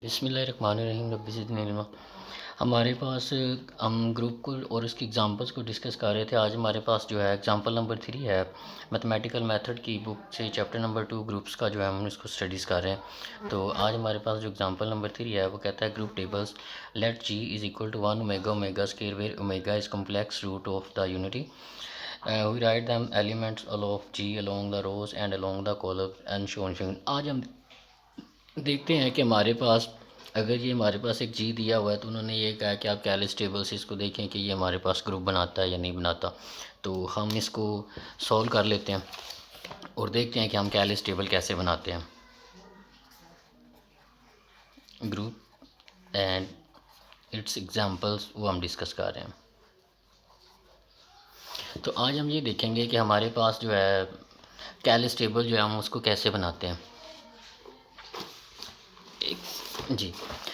बिस्मिल्लाहिर्रहमानिर्रहीम रब्बि ज़िदनी इल्मा। हमारे पास हम ग्रुप को और उसकी एग्ज़ाम्पल्स को डिस्कस कर रहे थे। आज हमारे पास जो है एग्ज़ाम्पल नंबर 3 है मैथमेटिकल मेथड की बुक से चैप्टर नंबर 2 ग्रुप्स का जो है हम इसको स्टडीज़ कर रहे हैं। तो आज हमारे पास जो एग्ज़ाम्पल नंबर 3 है वो कहता है group tables let G is equal to 1 omega omega square where omega is complex root of the unity. We write them elements of G along the rows and along the columns and so on। आज हम देखते हैं कि हमारे पास अगर ये हमारे पास एक जी दिया हुआ है तो उन्होंने ये कहा कि आप कैलिस टेबल से इसको देखें कि ये हमारे पास ग्रुप बनाता है या नहीं बनाता। तो हम इसको सॉल्व कर लेते हैं और देखते हैं कि हम कैलिस टेबल कैसे बनाते हैं ग्रुप एंड इट्स एग्जांपल्स वो हम डिस्कस कर रहे हैं। तो आज हम ये देखेंगे कि हमारे पास जो है कैलिस टेबल जो है हम उसको कैसे बनाते हैं। जी,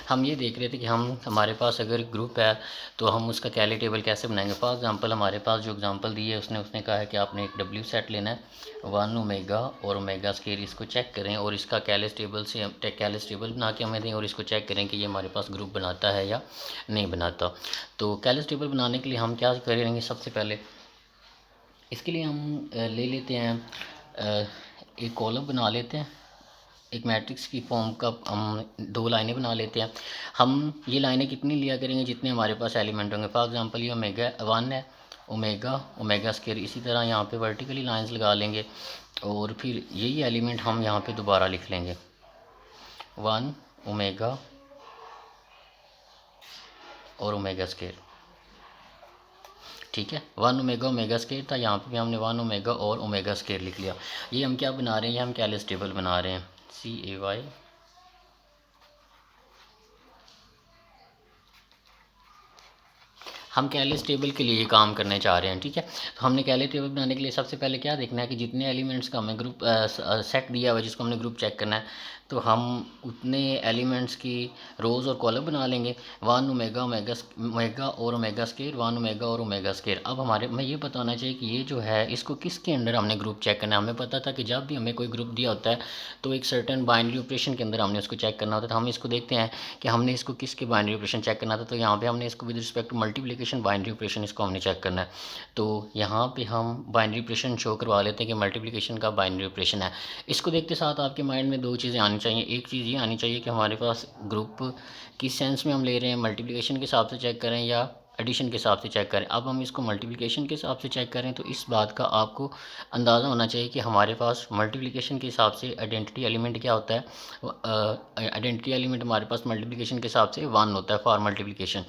हम ये देख रहे थे कि हमारे पास अगर ग्रुप है तो हम उसका कैली टेबल कैसे बनाएंगे। फॉर एग्जांपल हमारे पास जो एग्जांपल दी है उसने कहा है कि आपने एक डब्ल्यू सेट लेना है 1 ओमेगा और ओमेगा स्क्वायर। इसको चेक करें और इसका कैलिस टेबल से कैलिस टेबल बना के हमें दें और इसको चेक करें कि ये हमारे पास ग्रुप बनाता है या नहीं बनाता। तो कैलिस टेबल बनाने के लिए हम क्या करेंगे, सबसे पहले इसके लिए हम ले लेते हैं एक कॉलम बना लेते हैं, एक मैट्रिक्स की फॉर्म का हम 2 लाइनें बना लेते हैं। हम ये लाइनें कितनी लिया करेंगे जितने हमारे पास एलिमेंट होंगे। फॉर एग्जांपल ये ओमेगा 1 है, ओमेगा ओमेगा स्क्वायर। इसी तरह यहाँ पे वर्टिकली लाइंस लगा लेंगे और फिर यही एलिमेंट हम यहाँ पे दोबारा लिख लेंगे 1 ओमेगा और ओमेगा स्क्वायर। ठीक है, 1 ओमेगा ओमेगा स्क्वायर था, यहाँ पे भी हमने 1 ओमेगा और ओमेगा स्क्वायर लिख लिया। ये हम क्या बना रहे हैं, ये हम कैलिस टेबल बना रहे हैं CAY। हम कैलिस टेबल के लिए काम करने चाह रहे हैं। ठीक है, तो हमने कैलिस टेबल बनाने के लिए सबसे पहले क्या देखना है कि जितने एलिमेंट्स का हमें ग्रुप सेट दिया हुआ है जिसको हमने ग्रुप चेक करना है, तो हम उतने एलिमेंट्स की रोज़ और कॉलम बना लेंगे 1 ओमेगा ओमेगा और ओमेगा स्क्वायर, 1 ओमेगा और ओमेगा स्क्वायर। अब हमें ये पता होना चाहिए कि ये जो है इसको किसके अंडर हमने ग्रुप चेक करना है। हमें पता था कि जब भी हमें कोई ग्रुप दिया होता है तो एक सर्टेन बाइनरी ऑपरेशन के अंदर हमने उसको चेक करना होता है। तो हम इसको देखते हैं कि हमने इसको किसके बाइनरी ऑपरेशन चेक करना था। तो यहाँ पे हमने इसको with respect to multiplication binary operation इसको हमने चेक करना है। तो यहाँ पे हम बाइनरी ऑपरेशन शो करवा लेते हैं कि मल्टीप्लिकेशन का बाइनरी ऑपरेशन है। इसको देखते साथ आपके माइंड में 2 चीज़ें आनी चाहिए। एक चीज़ ये आनी चाहिए कि हमारे पास ग्रुप किस सेंस में हम ले रहे हैं, मल्टीप्लिकेशन के हिसाब से चेक करें या एडिशन के हिसाब से चेक करें। अब हम इसको मल्टीप्लिकेशन के हिसाब से चेक करें तो इस बात का आपको अंदाज़ा होना चाहिए कि हमारे पास मल्टीप्लिकेशन के हिसाब से आइडेंटिटी एलिमेंट क्या होता है। आइडेंटिटी एलिमेंट हमारे पास मल्टीप्लिकेशन के हिसाब से 1 होता है फॉर मल्टीप्लिकेशन।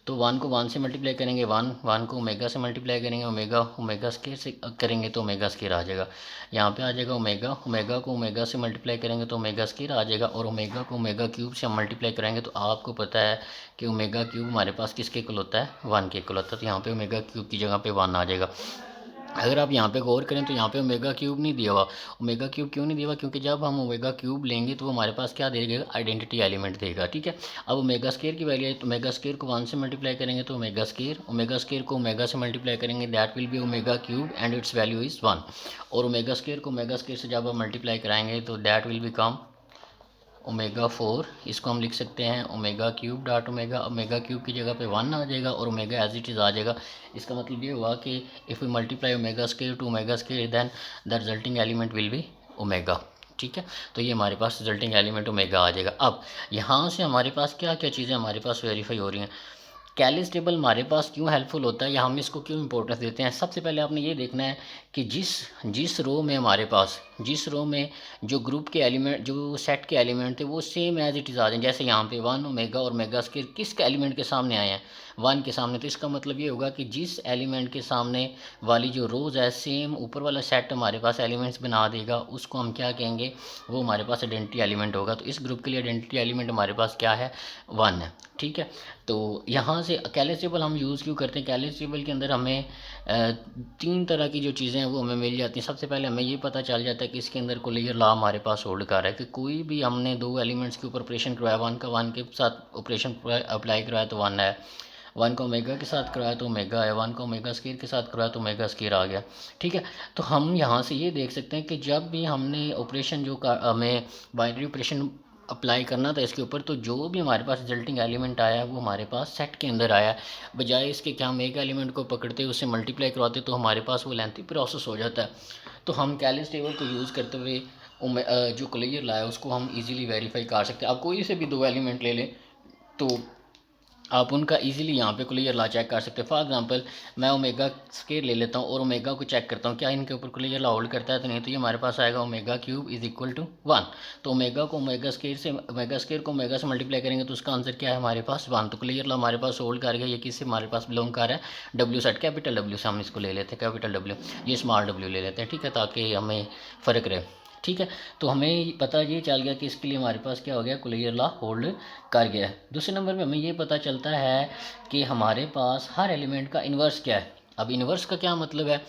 तो 1 को 1 से मल्टीप्लाई करेंगे, 1 को ओमेगा से मल्टीप्लाई करेंगे, ओमेगा ओमेगा स्क्वायर से करेंगे तो ओमेगा स्क्वायर आ जाएगा। यहाँ पे आ जाएगा ओमेगा, ओमेगा को ओमेगा से मल्टीप्लाई करेंगे तो ओमेगा स्क्वायर आ जाएगा और ओमेगा को ओमेगा क्यूब से हम मल्टीप्लाई करेंगे तो आपको पता है कि ओमेगा क्यूब हमारे पास किसके इक्वल होता है, 1 के इक्वल होता है। तो यहाँ पे ओमेगा क्यूब की जगह पे 1 आ जाएगा। अगर आप यहाँ पे गौर करें तो यहाँ पे ओमेगा क्यूब नहीं दिया हुआ। ओमेगा क्यूब क्यों नहीं दिया हुआ, क्योंकि जब हम ओमेगा क्यूब लेंगे तो वो हमारे पास क्या देगा, आइडेंटिटी एलिमेंट देगा। ठीक है, अब ओमेगा स्क्वायर की वैल्यू है तो ओमेगा स्क्वायर को 1 से मल्टीप्लाई करेंगे तो ओमेगा स्क्वायर को ओमेगा से मल्टीप्लाई करेंगे that will be omega cube and it's value is 1। और ओमेगा स्क्वायर को ओमेगा स्क्वायर से जब हम मल्टीप्लाई कराएंगे तो दैट विल बिकम ओमेगा 4। इसको हम लिख सकते हैं omega cube dot omega. Omega cube की जगह पे 1 आ जाएगा और ओमेगा एज इट इज़ आ जाएगा। इसका मतलब ये हुआ कि if we multiply omega square to omega square then the resulting element will be omega. ठीक है, तो ये हमारे पास रिजल्टिंग एलिमेंट ओमेगा आ जाएगा। अब यहाँ से हमारे पास क्या क्या चीज़ें हमारे पास वेरीफाई हो रही हैं। कैलिस टेबल हमारे पास क्यों हेल्पफुल होता है या हम इसको क्यों इंपॉर्टेंस देते हैं। सबसे पहले आपने ये देखना है कि जिस रो में हमारे पास जिस रो में जो ग्रुप के एलिमेंट जो सेट के एलिमेंट थे वो सेम एज इट इज़ आ जाए। जैसे यहाँ पे 1 ओमेगा और मेगा स्क्वायर किस एलिमेंट के सामने आए हैं, 1 के सामने। तो इसका मतलब ये होगा कि जिस एलिमेंट के सामने वाली जो रोज़ है सेम ऊपर वाला सेट हमारे पास एलिमेंट्स बना देगा, उसको हम क्या कहेंगे, वो हमारे पास आइडेंटिटी एलिमेंट होगा। तो इस ग्रुप के लिए आइडेंटिटी एलिमेंट हमारे पास क्या है, 1 है। ठीक है, तो यहाँ से कैलिस टेबल हम यूज़ क्यों करते हैं। कैलिस टेबल के अंदर हमें 3 तरह की जो चीज़ें हैं वो हमें मिल जाती हैं। सबसे पहले हमें ये पता चल जाता है कि इसके अंदर कोलियर लॉ हमारे पास होल्ड कर रहा है कि कोई भी हमने 2 एलिमेंट्स के ऊपर ऑपरेशन करवाया, 1 का 1 के साथ ऑपरेशन अप्लाई कराया तो 1 है, 1 का ओमेगा के साथ कराया तो ओमेगा है, 1 का ओमेगा स्क्वायर के साथ कराया तो ओमेगा स्क्वायर आ गया। ठीक है, तो हम यहाँ से ये देख सकते हैं कि जब भी हमने ऑपरेशन जो हमें बाइनरी ऑपरेशन अप्लाई करना था इसके ऊपर, तो जो भी हमारे पास रिजल्टिंग एलिमेंट आया है वो हमारे पास सेट के अंदर आया है। बजाय इसके कि हम एक एलिमेंट को पकड़ते उससे मल्टीप्लाई करवाते तो हमारे पास वो लेंथी प्रोसेस हो जाता है। तो हम कैलिस टेबल को यूज़ करते हुए जो क्लियर ला है उसको हम इजीली वेरीफाई कर सकते हैं। आप कोई से भी दो एलिमेंट ले लें तो आप उनका इजीली यहाँ पे क्लियर ला चेक कर सकते हैं। फॉर एग्जांपल मैं ओमेगा स्केयर ले लेता हूँ और ओमेगा को चेक करता हूँ क्या इनके ऊपर क्लियर ला होल्ड करता है, तो नहीं, तो ये हमारे पास आएगा omega cube is equal to 1। तो ओमेगा को ओमेगा स्केयर को ओमेगा से मल्टीप्लाई करेंगे तो उसका आंसर क्या है हमारे पास 1। तो क्लियर ला हमारे पास होल्ड कर गया। ये किससे हमारे पास बिलोंग कर रहा है, डब्ल्यू सेट, कैपिटल डब्ल्यू से हम इसको ले लेते हैं, कैपिटल डब्ल्यू, ये स्मॉल डब्ल्यू ले लेते हैं, ठीक है, ताकि हमें फ़र्क रहे, ठीक है। तो हमें पता ये चल गया कि इसके लिए हमारे पास क्या हो गया, क्लियर ला होल्ड कर गया है। दूसरे नंबर पे हमें ये पता चलता है कि हमारे पास हर एलिमेंट का इन्वर्स क्या है। अब इन्वर्स का क्या मतलब है,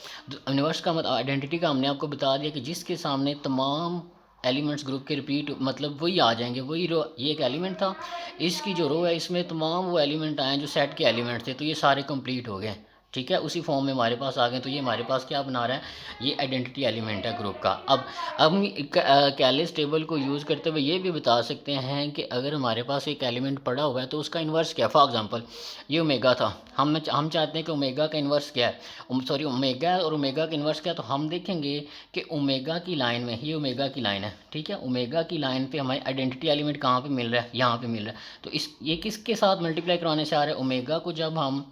इन्वर्स का मतलब आइडेंटिटी का हमने आपको बता दिया कि जिसके सामने तमाम एलिमेंट्स ग्रुप के रिपीट मतलब वही आ जाएंगे, वही रो, ये एक एलिमेंट था, इसकी जो रो है इसमें तमाम वो एलिमेंट आए जो सेट के एलिमेंट थे, तो ये सारे कंप्लीट हो गए, ठीक है, उसी फॉर्म में हमारे पास आ गए। तो ये हमारे पास क्या बना रहा है, ये आइडेंटिटी एलिमेंट है ग्रुप का। अब हम कैलिस टेबल को यूज़ करते हुए ये भी बता सकते हैं कि अगर हमारे पास एक एलिमेंट पड़ा हुआ है तो उसका इन्वर्स क्या है। फॉर एग्जांपल ये ओमेगा था, हम चाहते हैं कि ओमेगा का इन्वर्स क्या है, सॉरी ओमेगा और ओमेगा का इन्वर्स क्या है, तो हम देखेंगे कि ओमेगा की लाइन में, ये ओमेगा की लाइन है, ठीक है, ओमेगा की लाइन पे हमारी आइडेंटिटी एलिमेंट कहाँ पे मिल रहा है, यहाँ पे मिल रहा है। तो इस ये किसके साथ मल्टीप्लाई करवाने से आ रहा है, ओमेगा को, जब हम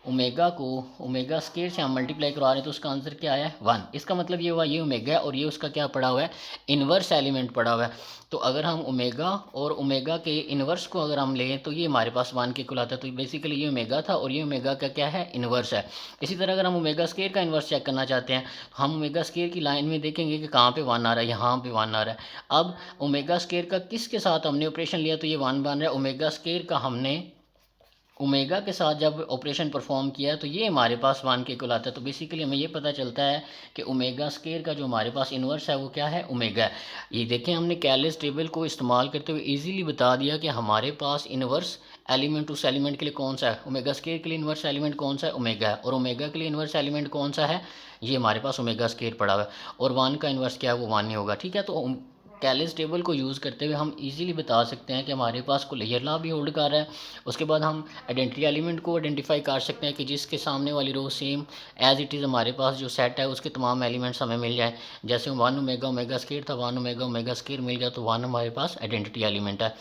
ओमेगा को ओमेगा स्केयर से हम मल्टीप्लाई करवा रहे हैं तो उसका आंसर क्या आया है 1। इसका मतलब ये हुआ ये ओमेगा है और ये उसका क्या पड़ा हुआ है, इन्वर्स एलिमेंट पड़ा हुआ है। तो अगर हम ओमेगा और ओमेगा के इन्वर्स को अगर हम लें तो ये हमारे पास 1 के कुल आता है। तो बेसिकली ये ओमेगा था और ये ओमेगा का क्या है, इन्वर्स है। इसी तरह अगर हम ओमेगा स्केयर का इन्वर्स चेक करना चाहते हैं तो हम ओमेगा स्केयर की लाइन में देखेंगे कि कहाँ पे 1 आ रहा है, यहाँ पे 1 आ रहा है। अब ओमेगा स्केयर का किसके साथ हमने ऑपरेशन लिया तो ये 1 बन रहा है, ओमेगा स्केयर का हमने ओमेगा के साथ जब ऑपरेशन परफॉर्म किया तो ये हमारे पास 1 के इक्वल आता है। तो बेसिकली हमें ये पता चलता है कि ओमेगा स्केयर का जो हमारे पास इन्वर्स है वो क्या है, ओमेगा है। ये देखें हमने कैलिस टेबल को इस्तेमाल करते हुए इजीली बता दिया कि हमारे पास इन्वर्स एलिमेंट उस एलिमेंट के लिए कौन सा है, ओमेगा स्केयर के लिए इन्वर्स एलिमेंट कौन सा है, ओमेगा है, और ओमेगा के लिए इन्वर्स एलिमेंट कौन सा है, ये हमारे पास ओमेगा स्केयर पड़ा हुआ है, और 1 का इन्वर्स क्या है वो 1 ही होगा, ठीक है। तो कैलिस टेबल को यूज़ करते हुए हम इजीली बता सकते हैं कि हमारे पास को लेयर ला भी होल्ड कर रहा है। उसके बाद हम आइडेंटिटी एलिमेंट को आइडेंटिफाई कर सकते हैं कि जिसके सामने वाली रो सेम एज इट इज़ हमारे पास जो सेट है उसके तमाम एलिमेंट्स हमें मिल जाए। जैसे 1 ओमेगा ओमेगा स्केयर था, 1 ओमेगा ओमेगा स्केयर मिल गया तो 1 हमारे पास आइडेंटिटी एलिमेंट है।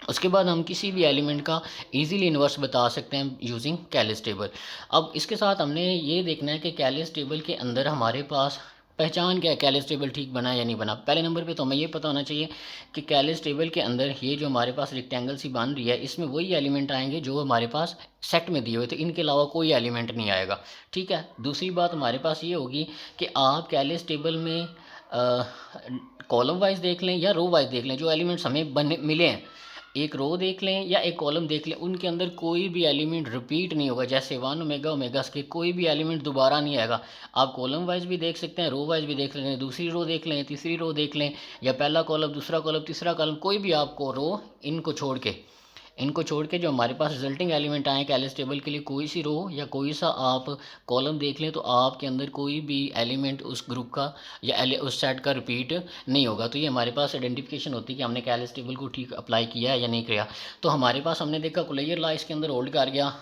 उसके बाद हम किसी भी एलिमेंट का इजीली इन्वर्स बता सकते हैं यूजिंग कैलिस टेबल। अब इसके साथ हमने ये देखना है कि कैलिस टेबल के अंदर हमारे पास पहचान क्या है, कैलिस टेबल ठीक बना है या नहीं बना। पहले नंबर पे तो हमें ये पता होना चाहिए कि कैलिस टेबल के अंदर ये जो हमारे पास रेक्टेंगल सी बन रही है इसमें वही एलिमेंट आएंगे जो हमारे पास सेट में दिए हुए थे, इनके अलावा कोई एलिमेंट नहीं आएगा, ठीक है। दूसरी बात हमारे पास ये होगी कि आप कैलिस टेबल में कॉलम वाइज देख लें या रो वाइज देख लें, जो एलिमेंट्स हमें बने मिले हैं, एक रो देख लें या एक कॉलम देख लें, उनके अंदर कोई भी एलिमेंट रिपीट नहीं होगा। जैसे 1 ओमेगा ओमेगा स्केयर कोई भी एलिमेंट दोबारा नहीं आएगा। आप कॉलम वाइज भी देख सकते हैं, रो वाइज भी देख लें, दूसरी रो देख लें, तीसरी रो देख लें, या पहला कॉलम दूसरा कॉलम तीसरा कॉलम, कोई भी आपको रो, इनको छोड़ के जो हमारे पास रिजल्टिंग एलिमेंट आए कैलिस टेबल के लिए, कोई सी रो या कोई सा आप कॉलम देख लें तो आपके अंदर कोई भी एलिमेंट उस ग्रुप का या उस सेट का रिपीट नहीं होगा। तो ये हमारे पास आइडेंटिफिकेशन होती है कि हमने कैलिस टेबल को ठीक अप्लाई किया है या नहीं किया। तो हमारे पास हमने देखा कुलैयर लॉ इसके अंदर होल्ड कर गया,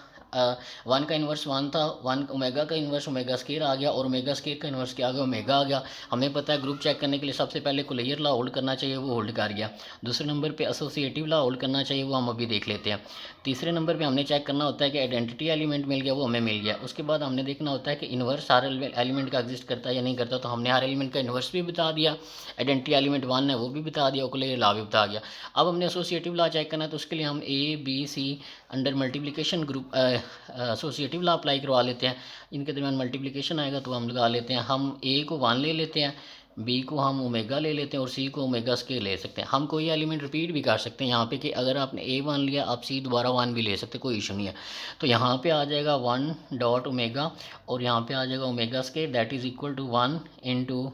1 का इन्वर्स 1 था, 1 ओमेगा का इन्वर्स ओमेगा स्केयर आ गया, और ओमेगा स्केयर का इन्वर्स क्या आ गया, ओमेगा आ गया। हमें पता है ग्रुप चेक करने के लिए सबसे पहले कुलैयर लॉ होल्ड करना चाहिए, वो होल्ड कर गया। दूसरे नंबर पे एसोसिएटिव लॉ होल्ड करना चाहिए, वो हम अभी देख लेते हैं। तीसरे नंबर पे हमने चेक करना होता है कि आइडेंटिटी एलिमेंट मिल गया, वो हमें मिल गया। उसके बाद हमने देखना होता है कि इन्वर्स हर एलिमेंट का एग्जिस्ट करता है या नहीं करता, तो हमने हर एलिमेंट का इन्वर्स भी बता दिया, आइडेंटिटी एलिमेंट 1 है वो भी बता दिया, कुलैयर लॉ भी बता गया। अब हमने एसोसिएटिव लॉ चेक करना है, तो उसके लिए हम A B C under multiplication group associative law apply करवा लेते हैं। इनके दरमियान मल्टीप्लिकेशन आएगा तो हम लगा लेते हैं, हम ए को 1 ले लेते हैं, बी को हम ओमेगा ले लेते हैं और सी को ओमेगा स्केयर ले सकते हैं। हम कोई एलिमेंट रिपीट भी कर सकते हैं यहाँ पे कि अगर आपने ए 1 लिया आप सी दोबारा 1 भी ले सकते हैं, कोई इशू नहीं है। तो यहाँ पे आ जाएगा 1 डॉट ओमेगा और यहाँ पे आ जाएगा omega square that is equal to 1 into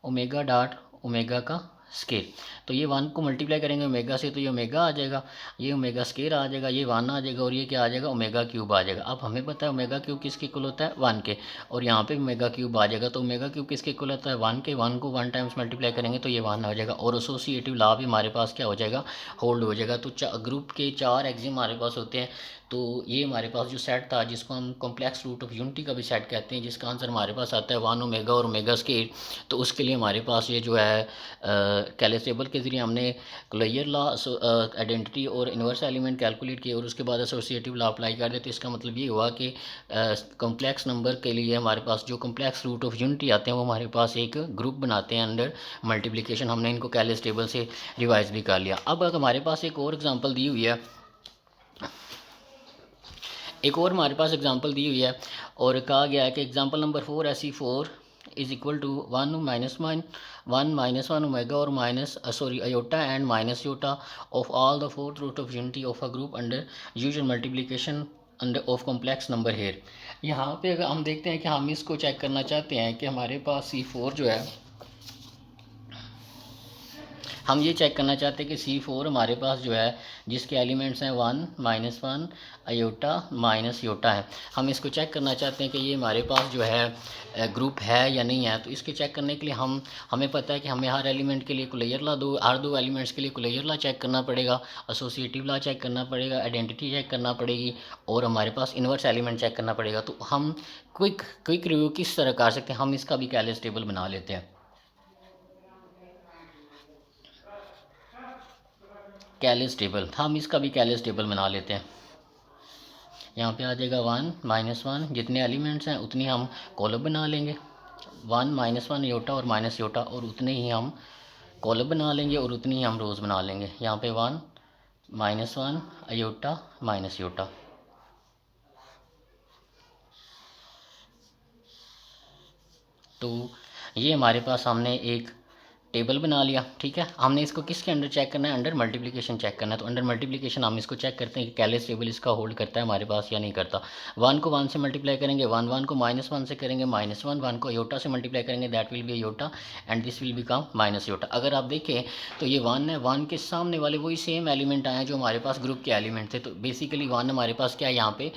omega dot omega का स्केयर। तो ये 1 को मल्टीप्लाई करेंगे ओमेगा से तो ये ओमेगा आ जाएगा, ये ओमेगा स्केयर आ जाएगा, ये 1 आ जाएगा और ये क्या आ जाएगा ओमेगा क्यूब आ जाएगा। अब हमें पता है ओमेगा क्यूब किसके इक्वल होता है 1 के, और यहाँ पे ओमेगा क्यूब आ जाएगा। तो ओमेगा क्यूब किसके इक्वल होता है 1 के, 1 को 1 टाइम्स मल्टीप्लाई करेंगे तो ये 1 आ जाएगा और एसोसिएटिव लॉ भी हमारे पास क्या हो जाएगा, होल्ड हो जाएगा। तो ग्रुप के 4 एक्सिम हमारे पास होते हैं। तो ये हमारे पास जो सेट था जिसको हम कॉम्प्लेक्स रूट ऑफ यूनिटी का भी सेट कहते हैं, जिसका आंसर हमारे पास आता है 1 ओमेगा और ओमेगा स्केयर। तो उसके लिए हमारे पास ये जो है कैलस टेबल के ज़रिए हमने क्लोजर लॉ, आइडेंटिटी और इन्वर्स एलिमेंट कैलकुलेट किए और उसके बाद एसोसिएटिव लॉ अप्लाई कर दिया। तो इसका मतलब ये हुआ कि कॉम्प्लेक्स नंबर के लिए हमारे पास जो कॉम्प्लेक्स रूट ऑफ यूनिटी आते हैं वो हमारे पास एक ग्रुप बनाते हैं अंडर मल्टीप्लिकेशन। हमने इनको कैलस टेबल से रिवाइज भी कर लिया। अब अगर हमारे पास एक और एग्जांपल दी हुई है, एक और हमारे पास एग्जांपल दी हुई है और कहा गया है कि एग्जांपल नंबर 4 ऐसी 4 is equal to 1 minus one omega और minus iota and minus iota of all the fourth root of unity of a group under usual multiplication under of complex number here. यहाँ पे अगर हम देखते हैं कि हम इसको चेक करना चाहते हैं कि हमारे पास C4 जो है, हम ये चेक करना चाहते हैं कि C4 हमारे पास जो है जिसके एलिमेंट्स हैं 1 - 1 अयोटा माइनस योटा है। हम इसको चेक करना चाहते हैं कि ये हमारे पास जो है ग्रुप है या नहीं है। तो इसके चेक करने के लिए हमें पता है कि हमें हर एलिमेंट के लिए क्लोजर लॉ हर दो एलिमेंट्स के लिए क्लोजर लॉ चेक करना पड़ेगा, एसोसिएटिव लॉ चेक करना पड़ेगा, आइडेंटिटी चेक करना पड़ेगी और हमारे पास इन्वर्स एलिमेंट चेक करना पड़ेगा। तो हम क्विक रिव्यू किस तरह कर सकते हैं, हम इसका भी कैलस टेबल बना लेते हैं। कैलस टेबल, हम इसका भी कैलस टेबल बना लेते हैं। यहाँ पे आ जाएगा 1 - 1, जितने एलिमेंट्स हैं उतनी हम कॉलम बना लेंगे, 1 - 1 योटा और माइनस योटा, और उतने ही हम कॉलम बना लेंगे और उतनी ही हम रोज़ बना लेंगे। यहाँ पे 1 - 1 अयोटा माइनस योटा। तो ये हमारे पास हमने एक टेबल बना लिया, ठीक है। हमने इसको किसके अंडर चेक करना है, अंडर मल्टीप्लिकेशन चेक करना है। तो अंडर मल्टीप्लिकेशन हम इसको चेक करते हैं कि कैलस टेबल इसका होल्ड करता है हमारे पास या नहीं करता। 1 को 1 से मल्टीप्लाई करेंगे 1, 1 को -1 से करेंगे -1, 1 को योटा से मल्टीप्लाई करेंगे that will be iota and this will become minus iota. अगर आप देखें तो ये 1 है, 1 के सामने वाले वही सेम एलिमेंट आए हैं जो हमारे पास ग्रुप के एलिमेंट थे। तो बेसिकली 1 हमारे पास क्या है यहाँ पे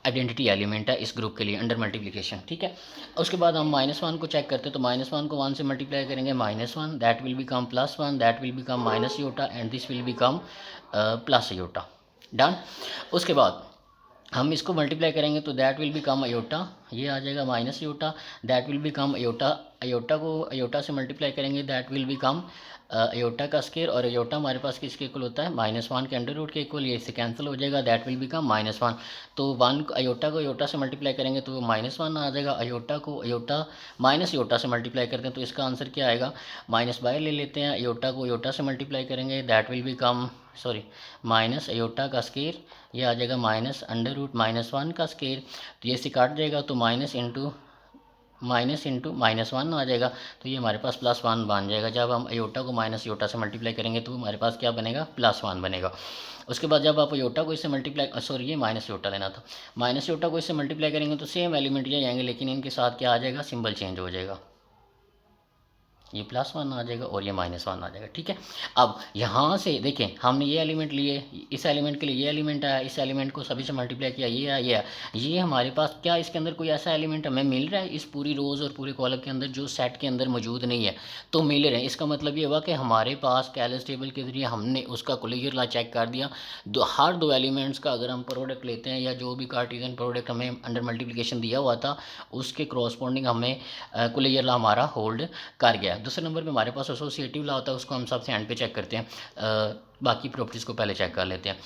आइडेंटिटी एलिमेंट है इस ग्रुप के लिए अंडर मल्टीप्लिकेशन, ठीक है। उसके बाद हम -1 को चेक करते हैं। तो -1 को 1 से मल्टीप्लाई करेंगे -1 that will become +1 that will become minus iota and this will become plus iota. Done. उसके बाद हम इसको मल्टीप्लाई करेंगे तो दैट विल बिकम अयोटा, ये आ जाएगा minus iota, that will become iota, iota को अयोटा से मल्टीप्लाई करेंगे दैट विल बिकम अयोटा का स्केयर, और अयोटा हमारे पास किसके इक्वल होता है -1 के अंडर रूट के इक्वल, ये इससे कैंसिल हो जाएगा दैट विल बिकम -1। तो 1 अयोटा को अयोटा से मल्टीप्लाई करेंगे तो -1 आ जाएगा, अयोटा को अयोटा माइनस योटा से मल्टीप्लाई करते हैं तो इसका आंसर क्या आएगा, माइनस बाय ले लेते हैं, अयोटा को अयोटा से मल्टीप्लाई करेंगे that will become minus iota का स्केयर, ये आ जाएगा -√-1 का स्केयर। तो ये से काट जाएगा तो माइनस इंटू -1 आ जाएगा। तो ये हमारे पास +1 बन जाएगा। जब हम अयोटा को माइनस योटा से मल्टीप्लाई करेंगे तो हमारे पास क्या बनेगा, +1 बनेगा। उसके बाद जब आप योटा को इससे मल्टीप्लाई ये माइनस योटा लेना था, माइनस योटा को इससे मल्टीप्लाई करेंगे तो सेम एलिमेंट ये आएंगे लेकिन इनके साथ क्या आ जाएगा, सिंबल चेंज हो जाएगा, ये +1 आ जाएगा और ये -1 आ जाएगा, ठीक है। अब यहाँ से देखें हमने ये एलिमेंट लिए, इस एलिमेंट के लिए ये एलिमेंट आया, इस एलिमेंट को सभी से मल्टीप्लाई किया, ये आया, ये आया, ये हमारे पास क्या इसके अंदर कोई ऐसा एलिमेंट हमें मिल रहा है इस पूरी रोज़ और पूरे कॉलम के अंदर जो सेट के अंदर मौजूद नहीं है, तो मिल रहे हैं। इसका मतलब ये हुआ कि हमारे पास कैलस टेबल के ज़रिए हमने उसका क्लोजर लॉ चेक कर दिया। हर दो एलिमेंट्स का अगर हम प्रोडक्ट लेते हैं या जो भी कार्टेशियन प्रोडक्ट हमें अंडर मल्टीप्लिकेशन दिया हुआ था उसके क्रॉसपोंडिंग हमें क्लोजर लॉ हमारा होल्ड कर गया। दूसरे नंबर पे हमारे पास एसोसिएटिव लॉ होता है, उसको हम सबसे एंड पे चेक करते हैं। बाकी प्रॉपर्टीज़ को पहले चेक कर लेते हैं,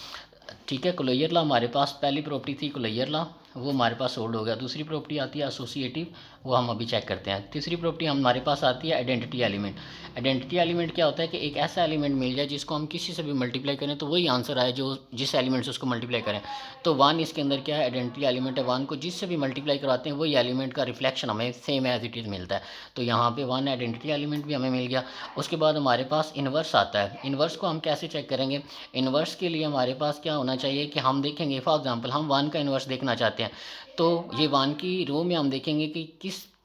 ठीक है। क्लोजर लॉ हमारे पास पहली प्रॉपर्टी थी क्लोजर लॉ, वो हमारे पास होल्ड हो गया। दूसरी प्रॉपर्टी आती है एसोसिएटिव, वो हम अभी चेक करते हैं। तीसरी प्रॉपर्टी हमारे पास आती है आइडेंटिटी एलिमेंट। आइडेंटिटी एलिमेंट क्या होता है कि एक ऐसा एलिमेंट मिल जाए जिसको हम किसी से भी मल्टीप्लाई करें तो वही आंसर आए जो जिस एलिमेंट से उसको मल्टीप्लाई करें। तो 1 इसके अंदर क्या है, आइडेंटिटी एलिमेंट है। 1 को जिससे भी मल्टीप्लाई कराते हैं वही एलिमेंट का रिफ्लेक्शन हमें सेम एज इट इज़ मिलता है। तो यहाँ पे 1 आइडेंटिटी एलिमेंट भी हमें मिल गया। उसके बाद हमारे पास इन्वर्स आता है। इन्वर्स को हम कैसे चेक करेंगे, इन्वर्स के लिए हमारे पास क्या होना चाहिए कि हम देखेंगे फॉर एग्जांपल हम 1 का इन्वर्स देखना चाहते हैं तो ये 1 की रो में हम देखेंगे कि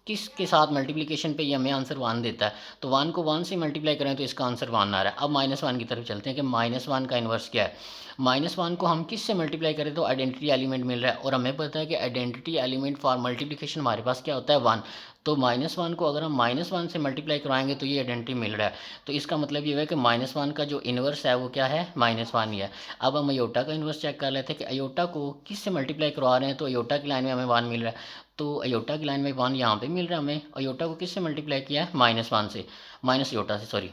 किस के साथ मल्टीप्लिकेशन पे ये हमें आंसर 1 देता है, तो 1 को 1 से मल्टीप्लाई करें तो इसका आंसर 1 आ रहा है। अब -1 की तरफ चलते हैं कि -1 का इन्वर्स क्या है। -1 को हम किस से मल्टीप्लाई करें तो आइडेंटिटी एलिमेंट मिल रहा है, और हमें पता है कि आइडेंटिटी एलिमेंट फॉर मल्टीप्लिकेशन हमारे पास क्या होता है 1। तो -1 को अगर हम -1 से मल्टीप्लाई करवाएंगे तो ये आइडेंटिटी मिल रहा है, तो इसका मतलब ये है कि -1 का जो इन्वर्स है वो क्या है, -1 ही है। अब हम अयोटा का इन्वर्स चेक कर लेते हैं कि अयोटा को किस से मल्टीप्लाई करवा रहे हैं, तो अयोटा की लाइन में हमें 1 मिल रहा है, तो अयोटा की लाइन में 1 यहाँ पे मिल रहा है हमें। अयोटा को किस से मल्टीप्लाई किया है, -1 से, माइनस अयोटा से, सॉरी।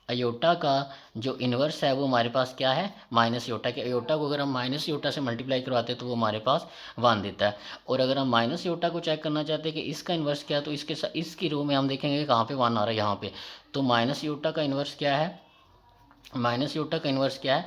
अयोटा का जो इन्वर्स है वो हमारे पास क्या है, माइनस अयोटा के। अयोटा को अगर हम माइनस अयोटा से मल्टीप्लाई करवाते हैं तो वो हमारे पास 1 देता है। और अगर हम माइनस अयोटा को चेक करना चाहते हैं कि इसका इन्वर्स क्या है, तो इसकी रो में हम देखेंगे कहाँ पे 1 आ रहा है, यहाँ पे। तो माइनस अयोटा का इन्वर्स क्या है, माइनस अयोटा का इन्वर्स क्या है,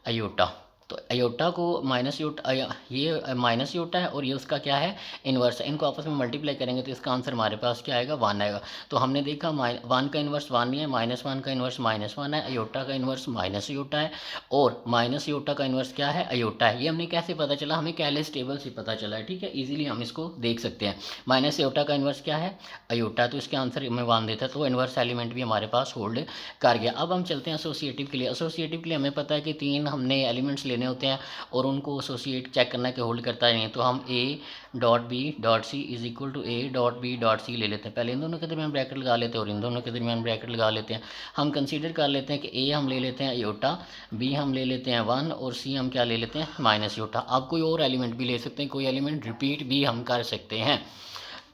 अयोटा। तो अयोटा को माइनस अयोटा, ये माइनस अयोटा है और ये उसका क्या है, इन्वर्स है। इनको आपस में मल्टीप्लाई करेंगे तो इसका आंसर हमारे पास क्या आएगा, 1 आएगा। तो हमने देखा 1 का इन्वर्स 1 ही है, -1 का इन्वर्स -1 है, अयोटा का इन्वर्स माइनस अयोटा है, और माइनस अयोटा का इन्वर्स क्या है, अयोटा है। ये हमने कैसे पता चला, हमें कैलिस टेबल से पता चला है, ठीक है, इजीली हम इसको देख सकते हैं। माइनस अयोटा का इन्वर्स क्या है, अयोटा, तो इसके आंसर हमें 1 देता है, तो इन्वर्स एलिमेंट भी हमारे पास होल्ड कर गया। अब हम चलते हैं एसोसिएटिव के लिए। एसोसिएटिव के लिए हमें पता है कि 3 हमने एलिमेंट्स लेने होते हैं और उनको एसोसिएट चेक करना है कि होल्ड करता है नहीं, तो हम a dot B dot C is equal to a dot B dot C ले लेते हैं। पहले इन दोनों के दरमियान ब्रैकेट लगा लेते हैं और इन दोनों के दरमियान ब्रैकेट लगा लेते हैं। हम कंसीडर कर लेते हैं कि a हम ले लेते हैं अयोटा, b हम ले लेते हैं 1 और c हम क्या ले लेते हैं, माइनस अयोटा। आप कोई और एलिमेंट भी ले सकते हैं, कोई एलिमेंट रिपीट भी हम कर सकते हैं।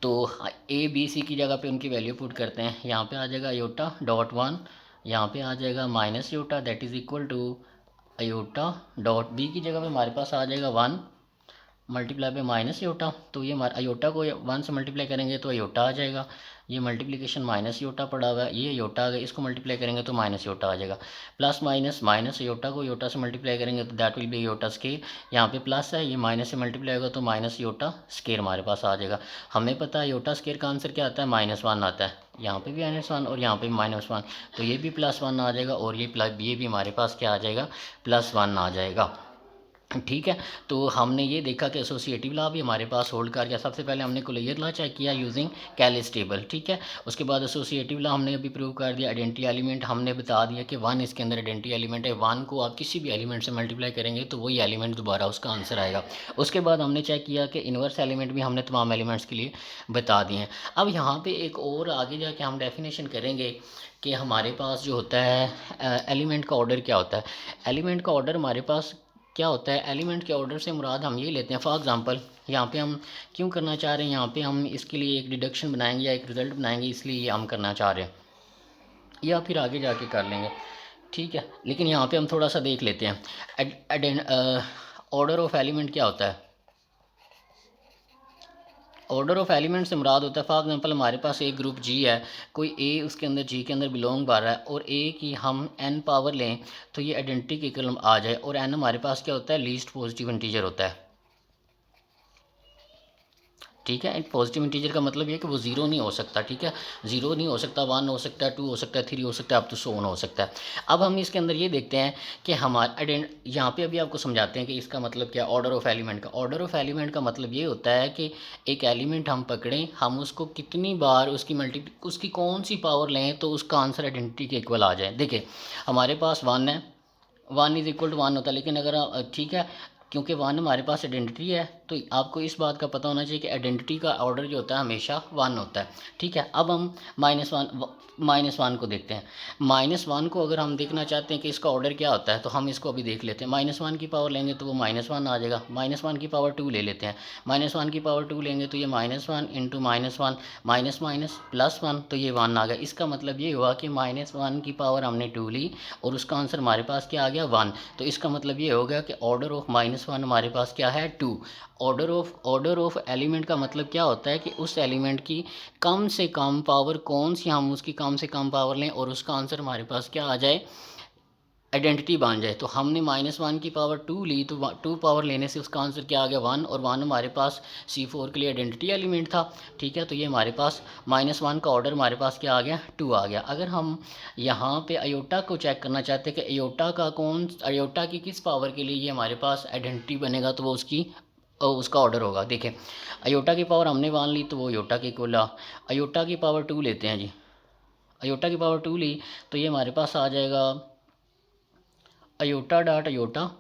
तो a b c की जगह पे उनकी वैल्यू पुट करते हैं। यहाँ पे आ जाएगा अयोटा डॉट 1, यहाँ पे आ जाएगा minus iota that is equal to iota dot B की जगह पे हमारे पास आ जाएगा 1 मल्टीप्लाई पे माइनस अयोटा। तो ये हमारा अयोटा को 1 से मल्टीप्लाई करेंगे तो अयोटा आ जाएगा, ये मल्टीप्लिकेशन माइनस अयोटा पड़ा हुआ है, ये अयोटा आ गया, इसको मल्टीप्लाई करेंगे तो माइनस अयोटा आ जाएगा। प्लस माइनस, माइनस अयोटा को अयोटा से मल्टीप्लाई करेंगे तो that will be iota square. यहाँ पे प्लस है, ये माइनस से मल्टीप्लाई होगा तो माइनस अयोटा स्केयर हमारे पास आ जाएगा। हमें पता है अयोटा स्केयर का आंसर क्या आता है, -1 आता है। यहाँ पे भी -1 और यहाँ पे भी -1, तो ये भी +1 आ जाएगा और ये भी हमारे पास क्या आ जाएगा, +1 आ जाएगा, ठीक है। तो हमने ये देखा कि एसोसिएटिव लॉ भी हमारे पास होल्ड कर गया। सबसे पहले हमने कोलेयर लॉ चेक किया यूजिंग कैलिस टेबल, ठीक है। उसके बाद एसोसिएटिव लॉ हमने अभी प्रूव कर दिया। आइडेंटिटी एलिमेंट हमने बता दिया कि 1 इसके अंदर आइडेंटिटी एलिमेंट है, 1 को आप किसी भी एलिमेंट से मल्टीप्लाई करेंगे तो वही एलिमेंट दोबारा उसका आंसर आएगा। उसके बाद हमने चेक किया कि इन्वर्स एलिमेंट भी हमने तमाम एलिमेंट्स के लिए बता दिए हैं। अब यहाँ पर एक और आगे जाके हम डेफिनेशन करेंगे कि हमारे पास जो होता है एलिमेंट का ऑर्डर क्या होता है। एलिमेंट का ऑर्डर हमारे पास क्या होता है, एलिमेंट के ऑर्डर से मुराद हम ये लेते हैं, फॉर एग्जांपल यहाँ पे हम क्यों करना चाह रहे हैं, यहाँ पे हम इसके लिए एक डिडक्शन बनाएंगे या एक रिजल्ट बनाएंगे, इसलिए ये हम करना चाह रहे हैं, या फिर आगे जाके कर लेंगे, ठीक है। लेकिन यहाँ पे हम थोड़ा सा देख लेते हैं ऑर्डर ऑफ एलिमेंट क्या होता है। ऑर्डर ऑफ एलिमेंट से मुराद होता है, फॉर एग्जांपल हमारे पास एक ग्रुप जी है, कोई ए उसके अंदर जी के अंदर बिलोंग कर रहा है और ए की हम n पावर लें तो ये आइडेंटिटी के कलम आ जाए, और n हमारे पास क्या होता है, लीस्ट पॉजिटिव इंटीजर होता है, ठीक है। पॉजिटिव इंटीजर का मतलब ये कि वो जीरो नहीं हो सकता, ठीक है, जीरो नहीं हो सकता, 1 हो सकता है, 2 हो सकता है, 3 हो सकता है, अब तो 100 हो सकता है। अब हम इसके अंदर ये देखते हैं कि हमारा यहाँ पे अभी आपको समझाते हैं कि इसका मतलब क्या है ऑर्डर ऑफ एलिमेंट का। ऑर्डर ऑफ एलिमेंट का मतलब ये होता है कि एक एलिमेंट हम पकड़ें, हम उसको कितनी बार उसकी कौन सी पावर लें तो उसका आंसर आइडेंटिटी के इक्वल आ जाए। देखिए हमारे पास 1 है, 1 इज़ इक्वल टू 1 होता है, लेकिन अगर ठीक है, क्योंकि 1 हमारे पास आइडेंटिटी है तो आपको इस बात का पता होना चाहिए कि आइडेंटिटी का ऑर्डर जो होता है हमेशा 1 होता है, ठीक है। अब हम -1 को देखते हैं। -1 को अगर हम देखना चाहते हैं कि इसका ऑर्डर क्या होता है तो हम इसको अभी देख लेते हैं। -1 की पावर लेंगे तो वो -1 आ जाएगा, -1 की पावर 2 ले लेते हैं, -1 की पावर 2 लेंगे तो ये -1 इंटू -1 माइनस माइनस +1 तो ये 1 आ गया। इसका मतलब ये हुआ कि -1 की पावर हमने 2 ली और उसका आंसर हमारे पास क्या आ गया, 1। तो इसका मतलब ये हो गया कि ऑर्डर ऑफ -1 हमारे पास क्या है, 2। ऑर्डर ऑफ एलिमेंट का मतलब क्या होता है कि उस एलिमेंट की कम से कम पावर कौन सी, हम उसकी कम से कम पावर लें और उसका आंसर हमारे पास क्या आ जाए, आइडेंटिटी बन जाए। तो हमने -1 की पावर 2 ली तो 2 पावर लेने से उसका आंसर क्या आ गया, 1, और 1 हमारे पास C4 के लिए आइडेंटिटी एलिमेंट था, ठीक है। तो ये हमारे पास -1 का ऑर्डर हमारे पास क्या आ गया, 2 आ गया। अगर हम यहाँ पे अयोटा को चेक करना चाहते हैं कि अयोटा की किस पावर के लिए ये हमारे पास आइडेंटिटी बनेगा, तो वो उसकी और उसका ऑर्डर होगा। देखें, अयोटा की पावर हमने 1 ली तो वो अयोटा की इक्वल आ। अयोटा की पावर 2 लेते हैं जी, अयोटा की पावर 2 ली तो ये हमारे पास आ जाएगा अयोटा डॉट अयोटा,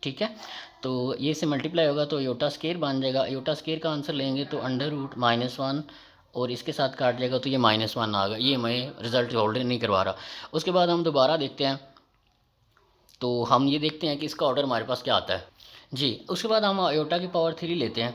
ठीक है। तो ये से मल्टीप्लाई होगा तो अयोटा स्केयर बन जाएगा। अयोटा स्केयर का आंसर लेंगे तो अंडर रूट -1 और इसके साथ काट जाएगा तो ये -1 आ गया। ये मैं रिजल्ट ऑर्डर नहीं करवा रहा। उसके बाद हम दोबारा देखते हैं, तो हम ये देखते हैं कि इसका ऑर्डर हमारे पास क्या आता है जी। उसके बाद हम अयोटा की पावर 3 लेते हैं,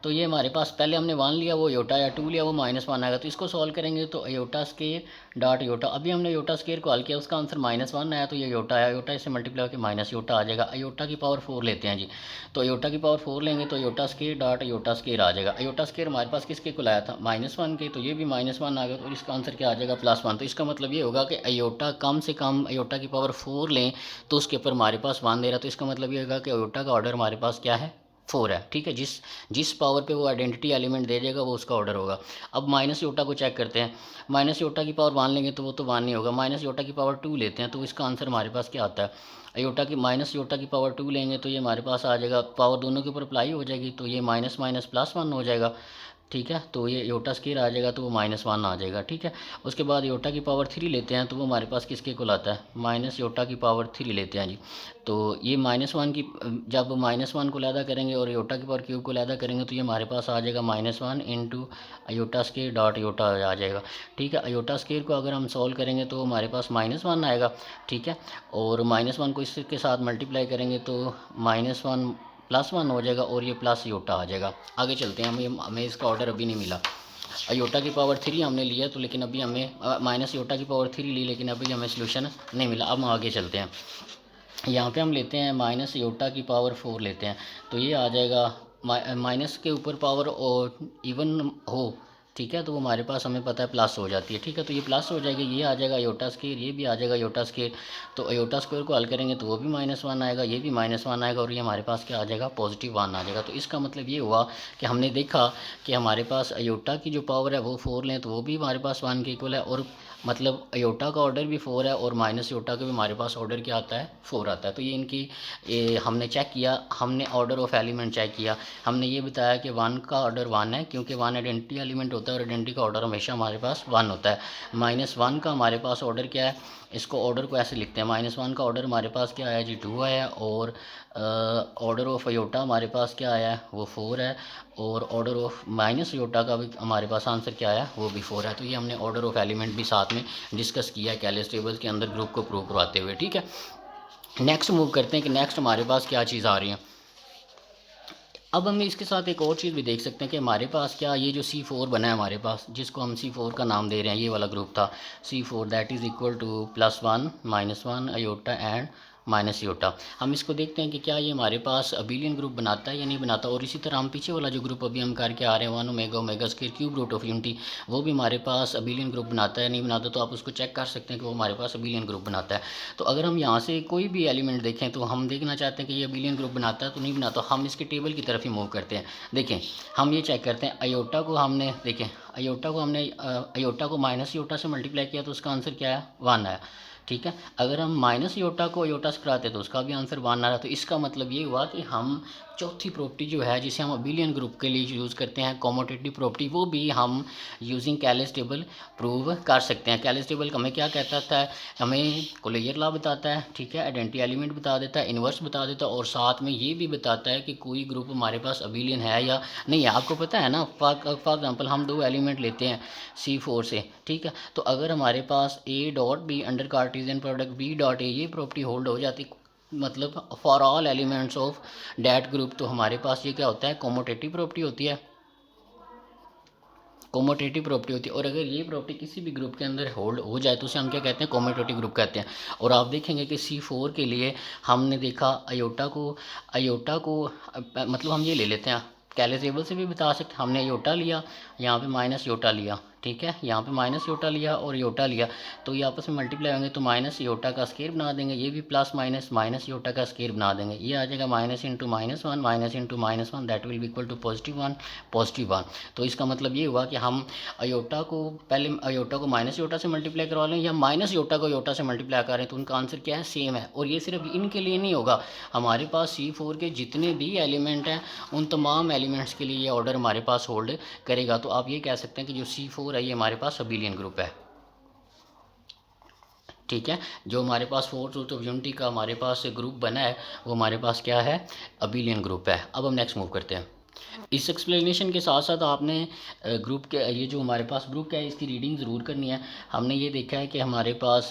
तो ये हमारे पास पहले हमने 1 लिया वो अयोटा, या 2 लिया वो -1 आएगा। तो इसको सॉल्व करेंगे तो अयोटा स्केयर डॉट अयोटा, अभी हमने अयोटा स्केयर को हल किया, उसका आंसर -1 आया तो ये अयोटा आया। अयोटा इससे मल्टीप्लाई होकर माइनस अयोटा आ जाएगा। अयोटा की पावर 4 लेते हैं जी, तो अयोटा की पावर 4 लेंगे तो iota square dot iota square आ जाएगा। अयोटा स्केयर हमारे पास किसके को लाया था, -1 के, तो ये भी -1 आ गया। तो इसका आंसर क्या आ जाएगा, +1। तो इसका मतलब ये होगा कि अयोटा कम से कम अयोटा की पावर 4 लें तो उसके ऊपर हमारे पास 1 दे रहा। तो इसका मतलब ये होगा कि अयोटा का ऑर्डर हमारे पास क्या है, 4 है, ठीक है। जिस जिस पावर पे वो आइडेंटिटी एलिमेंट दे देगा वो उसका ऑर्डर होगा। अब माइनस योटा को चेक करते हैं। माइनस योटा की पावर 1 लेंगे तो वो तो 1 नहीं होगा। माइनस योटा की पावर 2 लेते हैं तो इसका आंसर हमारे पास क्या आता है, अयोटा की माइनस योटा की पावर 2 लेंगे तो ये हमारे पास आ जाएगा, पावर दोनों के ऊपर अप्लाई हो जाएगी तो ये माइनस माइनस +1 हो जाएगा, ठीक है। तो ये योटा स्केयर आ जाएगा तो वो -1 आ जाएगा, ठीक है। उसके बाद योटा की पावर 3 लेते हैं तो वो हमारे पास किसके को लाता है, माइनस योटा की पावर 3 लेते हैं जी। तो ये -1 की, जब -1 को लैदा करेंगे और योटा की पावर क्यूब को लैदा करेंगे तो ये हमारे पास आ जाएगा -1 into iota square dot iota आ जाएगा, ठीक है। अयोटा स्केयर को अगर हम सॉल्व करेंगे तो हमारे पास -1 आएगा, ठीक है। और -1 को इसके साथ मल्टीप्लाई करेंगे तो -1 +1 हो जाएगा और ये प्लस योटा आ जाएगा। आगे चलते हैं, हमें इसका ऑर्डर अभी नहीं मिला। अयोटा की पावर 3 हमने लिया तो, लेकिन अभी हमें माइनस योटा की पावर 3 ली लेकिन अभी हमें सोल्यूशन नहीं मिला। अब हम आगे चलते हैं, यहाँ पे हम लेते हैं माइनस योटा की पावर 4 लेते हैं तो ये आ जाएगा, माइनस के ऊपर पावर और इवन हो, ठीक है, तो वो हमारे पास हमें पता है प्लस हो जाती है, ठीक है। तो ये प्लस हो जाएगी, ये आ जाएगा अयोटा स्केयर, ये भी आ जाएगा अयोटा स्केयर। तो अयोटा स्क्वायर को हल करेंगे तो वो भी -1 आएगा, ये भी -1 आएगा और ये हमारे पास क्या आ जाएगा, +1 आ जाएगा। तो इसका मतलब ये हुआ कि हमने देखा कि हमारे पास अयोटा की जो पावर है वो 4 लें तो वो भी हमारे पास 1 के इक्वल है, और मतलब अयोटा का ऑर्डर भी 4 है और माइनस योटा का भी हमारे पास ऑर्डर क्या आता है, 4 आता है। तो ये हमने चेक किया, हमने ऑर्डर ऑफ एलिमेंट चेक किया। हमने ये बताया कि 1 का ऑर्डर 1 है क्योंकि 1 आइडेंटिटी एलिमेंट होता है और आइडेंटिटी का ऑर्डर हमेशा हमारे पास 1 होता है। -1 का हमारे पास ऑर्डर क्या है, इसको ऑर्डर को ऐसे लिखते हैं, -1 का ऑर्डर हमारे पास क्या आया जी, 2 आया। और ऑर्डर ऑफ अयोटा हमारे पास क्या आया है, वो 4 है। और ऑर्डर ऑफ माइनस योटा का भी हमारे पास आंसर क्या आया, वो भी 4 है। तो ये हमने ऑर्डर ऑफ एलिमेंट भी साथ में डिस्कस किया है कैलिस टेबल के अंदर ग्रुप को प्रूव करवाते हुए, ठीक है। नेक्स्ट मूव करते हैं कि नेक्स्ट हमारे पास क्या चीज़ आ रही है। अब हम इसके साथ एक और चीज़ भी देख सकते हैं कि हमारे पास क्या, ये जो C4 बना है हमारे पास, जिसको हम C4 का नाम दे रहे हैं, ये वाला ग्रुप था C4, that is equal to +1 -1 iota and minus iota. हम इसको देखते हैं कि क्या ये हमारे पास अबिलियन ग्रुप बनाता है या नहीं बनाता। और इसी तरह हम पीछे वाला जो ग्रुप अभी हम करके आ रहे हैं 1 omega omega square cube root of unity, वो भी हमारे पास अबिलियन ग्रुप बनाता है या नहीं बनाता। तो आप उसको चेक कर सकते हैं कि वो हमारे पास अबिलियन ग्रुप बनाता है। तो अगर हम यहाँ से कोई भी एलिमेंट देखें तो हम देखना चाहते हैं कि ये अबिलियन ग्रुप बनाता है तो नहीं बनाता, हम इसके टेबल की तरफ ही मूव करते हैं। देखें, हम ये चेक करते हैं, अयोटा को हमने देखें, अयोटा को माइनस योटा से मल्टीप्लाई किया तो उसका आंसर क्या है, 1 आया, ठीक है। अगर हम माइनस योटा को अयोटा से कराते तो उसका भी आंसर 1 आ रहा। तो इसका मतलब ये हुआ कि हम चौथी प्रॉपर्टी जो है जिसे हम अबिलियन ग्रुप के लिए यूज़ करते हैं, कॉमोटेटिव प्रॉपर्टी, वो भी हम यूजिंग कैलिस टेबल प्रूव कर सकते हैं। कैलिस टेबल हमें क्या कहता है, हमें कोलेयर लॉ बताता है, ठीक है, आइडेंटिटी एलिमेंट बता देता है, इन्वर्स बता देता है, और साथ में ये भी बताता है कि कोई ग्रुप हमारे पास अबिलियन है या नहीं है। आपको पता है ना, फॉर एग्जाम्पल हम 2 एलिमेंट लेते हैं C4 से, ठीक है। तो अगर हमारे पास A.B under Cartesian product B.A ये प्रॉपर्टी होल्ड हो जाती, मतलब for all elements of that group, तो हमारे पास ये क्या होता है, कॉमोटेटिव प्रॉपर्टी होती है, कॉमोटेटिव प्रॉपर्टी होती है। और अगर ये प्रॉपर्टी किसी भी ग्रुप के अंदर होल्ड हो जाए तो उसे हम क्या कहते हैं, कॉमोटेटिव ग्रुप कहते हैं। और आप देखेंगे कि C4 के लिए हमने देखा अयोटा को मतलब हम ये ले लेते हैं, कैलिस टेबल से भी बता सकते, हमने योटा लिया, यहाँ पे माइनस योटा लिया, ठीक है, यहाँ पे माइनस योटा लिया और योटा लिया, तो ये आपस में मल्टीप्लाई होंगे तो माइनस योटा का स्केयर बना देंगे, ये भी प्लस माइनस माइनस योटा का स्केयर बना देंगे, ये आ जाएगा minus into minus one that will be equal to positive one. तो इसका मतलब ये हुआ कि हम अयोटा को पहले अयोटा को माइनस योटा से मल्टीप्लाई करवा लें या माइनस योटा को योटा से मल्टीप्लाई करें, तो उनका आंसर क्या है, सेम है। और ये सिर्फ इनके लिए नहीं होगा, हमारे पास C4 के जितने भी एलिमेंट हैं उन तमाम एलिमेंट्स के लिए ये ऑर्डर हमारे पास होल्ड करेगा। तो आप ये कह सकते हैं कि जो C4 है ये हमारे पास अबिलियन ग्रुप है। ठीक है, जो हमारे पास फोर्थ रूट ऑफ यूनिटी का हमारे पास ग्रुप बना है वो हमारे पास क्या है, अबिलियन ग्रुप है। अब हम नेक्स्ट मूव करते हैं। इस एक्सप्लेनेशन के साथ साथ आपने ग्रुप के ये जो हमारे पास ग्रुप का है इसकी रीडिंग ज़रूर करनी है। हमने ये देखा है कि हमारे पास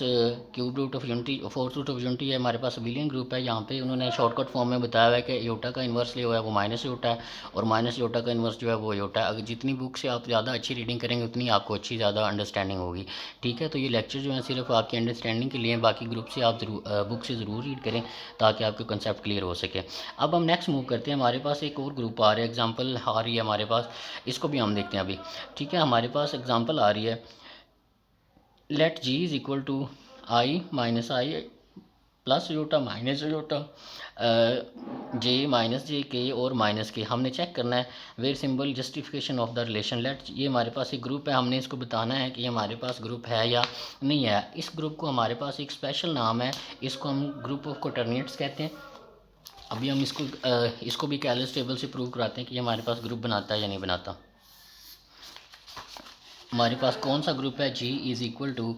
cube root of unity fourth root of unity है, हमारे पास अबिलियन ग्रुप है। यहाँ पे उन्होंने शॉर्टकट फॉर्म में बताया हुआ है कि योटा का इन्वर्स लिया हुआ है वो माइनस योटा है और माइनस योटा का इन्वर्स जो है वो योटा है। अगर जितनी बुक से आप ज़्यादा अच्छी रीडिंग करेंगे उतनी आपको अच्छी ज़्यादा अंडरस्टैंडिंग होगी। ठीक है, तो ये लेक्चर जो है सिर्फ आपकी अंडरस्टैंडिंग के लिए, बाकी ग्रुप से आप बुक से ज़रूर रीड करें ताकि आपके कंसेप्ट क्लियर हो सके। अब हम नेक्स्ट मूव करते हैं। हमारे पास एक और ग्रुप आ रहा है, एग्जाम्पल आ रही है हमारे पास, इसको भी हम देखते हैं अभी। ठीक है, हमारे पास एग्जांपल आ रही है, let G is equal to I minus I plus iota minus iota J minus J K और माइनस के। हमने चेक करना है very simple justification of the relation. Let ये हमारे पास एक ग्रुप है, हमने इसको बताना है कि हमारे पास ग्रुप है या नहीं है। इस ग्रुप को हमारे पास एक स्पेशल नाम है, इसको हम ग्रुप ऑफ कोटर्निएट्स कहते हैं। अभी हम इसको भी कैलस टेबल से प्रूव कराते हैं कि हमारे पास ग्रुप बनाता है या नहीं बनाता। हमारे पास कौन सा ग्रुप है, G is equal to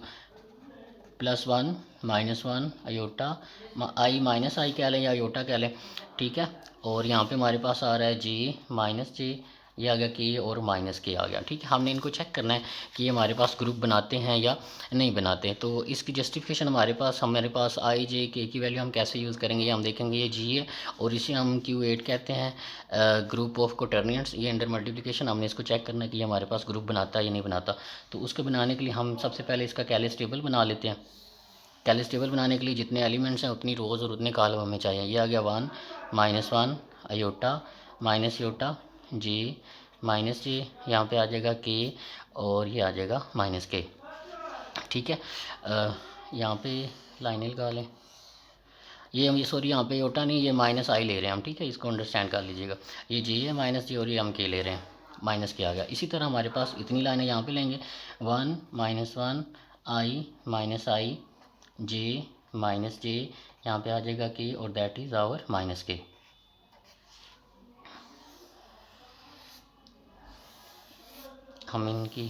+1 -1 iota I minus I कह लें या अयोटा कह लें। ठीक है, और यहाँ पे हमारे पास आ रहा है G माइनस जे, ये आ गया के और माइनस के आ गया। ठीक है, हमने इनको चेक करना है कि ये हमारे पास ग्रुप बनाते हैं या नहीं बनाते हैं। तो इसकी जस्टिफिकेशन हमारे पास I J K की वैल्यू हम कैसे यूज़ करेंगे ये हम देखेंगे। ये G है और इसे हम Q8 कहते हैं, ग्रुप ऑफ कोटर्निएट्स। ये अंडर मल्टीप्लिकेशन हमने इसको चेक करना है कि ये हमारे पास ग्रुप बनाता है या नहीं बनाता। तो उसको बनाने के लिए हम सबसे पहले इसका कैलस टेबल बना लेते हैं। कैलस टेबल बनाने के लिए जितने एलिमेंट्स हैं उतनी रोज़ और उतने कॉलम हमें चाहिए। ये आ गया 1 -1 iota minus iota J minus J, यहाँ पे आ जाएगा के और ये आ जाएगा माइनस के। ठीक है, यहाँ पे लाइनें लगा लें। ये सॉरी यहाँ पे योटा नहीं, ये माइनस आई ले रहे हैं हम। ठीक है, इसको अंडरस्टैंड कर लीजिएगा। ये J है माइनस जे और ये हम के ले रहे हैं, माइनस के आ गया। इसी तरह हमारे पास इतनी लाइनें यहाँ पे लेंगे, 1 -1 I minus I J minus J, यहाँ पे आ जाएगा के और दैट इज़ आवर माइनस के। हम इनकी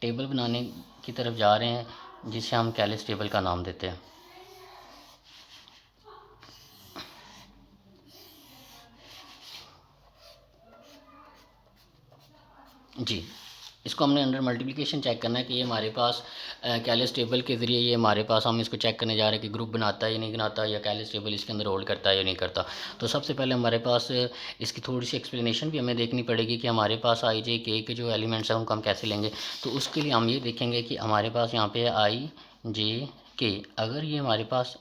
टेबल बनाने की तरफ जा रहे हैं जिसे हम कैलस टेबल का नाम देते हैं। जी, इसको हमने अंडर मल्टीप्लिकेशन चेक करना है कि ये हमारे पास कैलस टेबल के ज़रिए ये हमारे पास हम इसको चेक करने जा रहे हैं कि ग्रुप बनाता है या नहीं बनाता, या कैलस टेबल इसके अंदर होल्ड करता है या नहीं करता। तो सबसे पहले हमारे पास इसकी थोड़ी सी एक्सप्लेनेशन भी हमें देखनी पड़ेगी कि हमारे पास I J K के जो एलिमेंट्स हैं उनको हम कैसे लेंगे। तो उसके लिए हम ये देखेंगे कि हमारे पास यहाँ पे I J K, अगर ये हमारे पास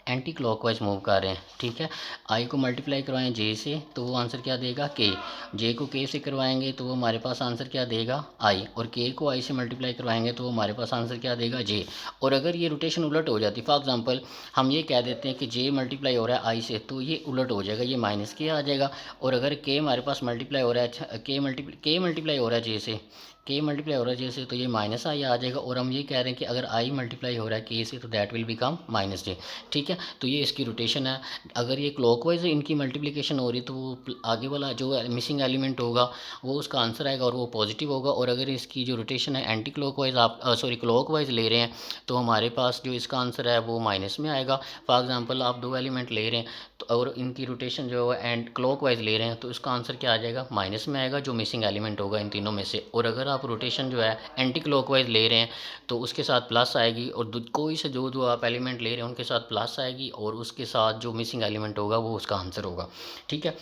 एंटी क्लॉकवाइज मूव कर रहे हैं। ठीक है, आई को मल्टीप्लाई करवाएं जे से तो वो आंसर क्या देगा, के। जे को के से करवाएंगे तो वो हमारे पास आंसर क्या देगा, आई। और के को आई से मल्टीप्लाई करवाएंगे तो वो हमारे पास आंसर क्या देगा, जे। और अगर ये रोटेशन उलट हो जाती, फॉर एग्जांपल हम ये कह देते हैं कि जे मल्टीप्लाई हो रहा है आई से, तो ये उलट हो जाएगा, ये माइनस के आ जाएगा। और अगर के हमारे पास मल्टीप्लाई हो रहा है, के मल्टीप्लाई हो रहा है जे से, के मल्टीप्लाई हो रहा है जे से, तो ये माइनस आई आ जाएगा। और हम ये कह रहे हैं कि अगर आई मल्टीप्लाई हो रहा है के से तो दैट विल बिकम माइनस जे। ठीक है, तो ये इसकी रोटेशन है। अगर ये क्लॉकवाइज इनकी मल्टीप्लिकेशन हो रही तो वो आगे वाला जो मिसिंग एलिमेंट होगा वो उसका आंसर आएगा और वो पॉजिटिव होगा। और अगर इसकी जो रोटेशन है एंटी क्लॉकवाइज आप क्लॉकवाइज ले रहे हैं तो हमारे पास जो इसका आंसर है वो माइनस में आएगा। फॉर एग्जांपल आप दो एलिमेंट ले रहे हैं तो और इनकी रोटेशन जो है एंड क्लॉकवाइज ले रहे हैं तो इसका आंसर क्या आ जाएगा, माइनस में आएगा, जो मिसिंग एलिमेंट होगा इन तीनों में से। और अगर आप रोटेशन जो है एंटी क्लॉकवाइज ले रहे हैं तो उसके साथ प्लस आएगी, और कोई से जो आप एलिमेंट ले रहे हैं उनके साथ प्लस आएगी, और उसके साथ जो मिसिंग एलिमेंट होगा वो उसका आंसर होगा। ठीक है,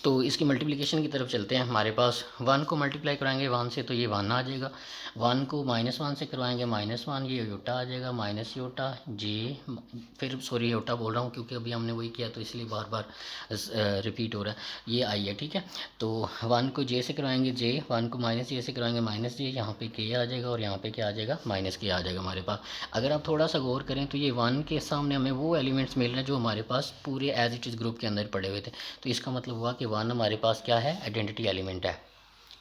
तो इसकी मल्टीप्लिकेशन की तरफ चलते हैं। हमारे पास 1 को मल्टीप्लाई कराएंगे 1 से तो ये 1 आ जाएगा, 1 को -1 से करवाएंगे -1, ये योटा आ जाएगा माइनस योटा जे, फिर सॉरी योटा बोल रहा हूँ क्योंकि अभी हमने वही किया तो इसलिए बार बार रिपीट हो रहा है, ये आई है, ठीक है। तो 1 को जे से करवाएंगे जे, 1 को -j से करवाएंगे -j, यहाँ पे के आ जाएगा और यहाँ पे क्या आ जाएगा -k आ जाएगा हमारे पास। अगर आप थोड़ा सा गौर करें तो ये 1 के सामने हमें वो एलिमेंट्स मिल रहे हैं जो हमारे पास पूरे एज इट इज़ ग्रुप के अंदर पड़े हुए थे। तो इसका मतलब हुआ कि 1 हमारे पास क्या है, आइडेंटिटी एलिमेंट है।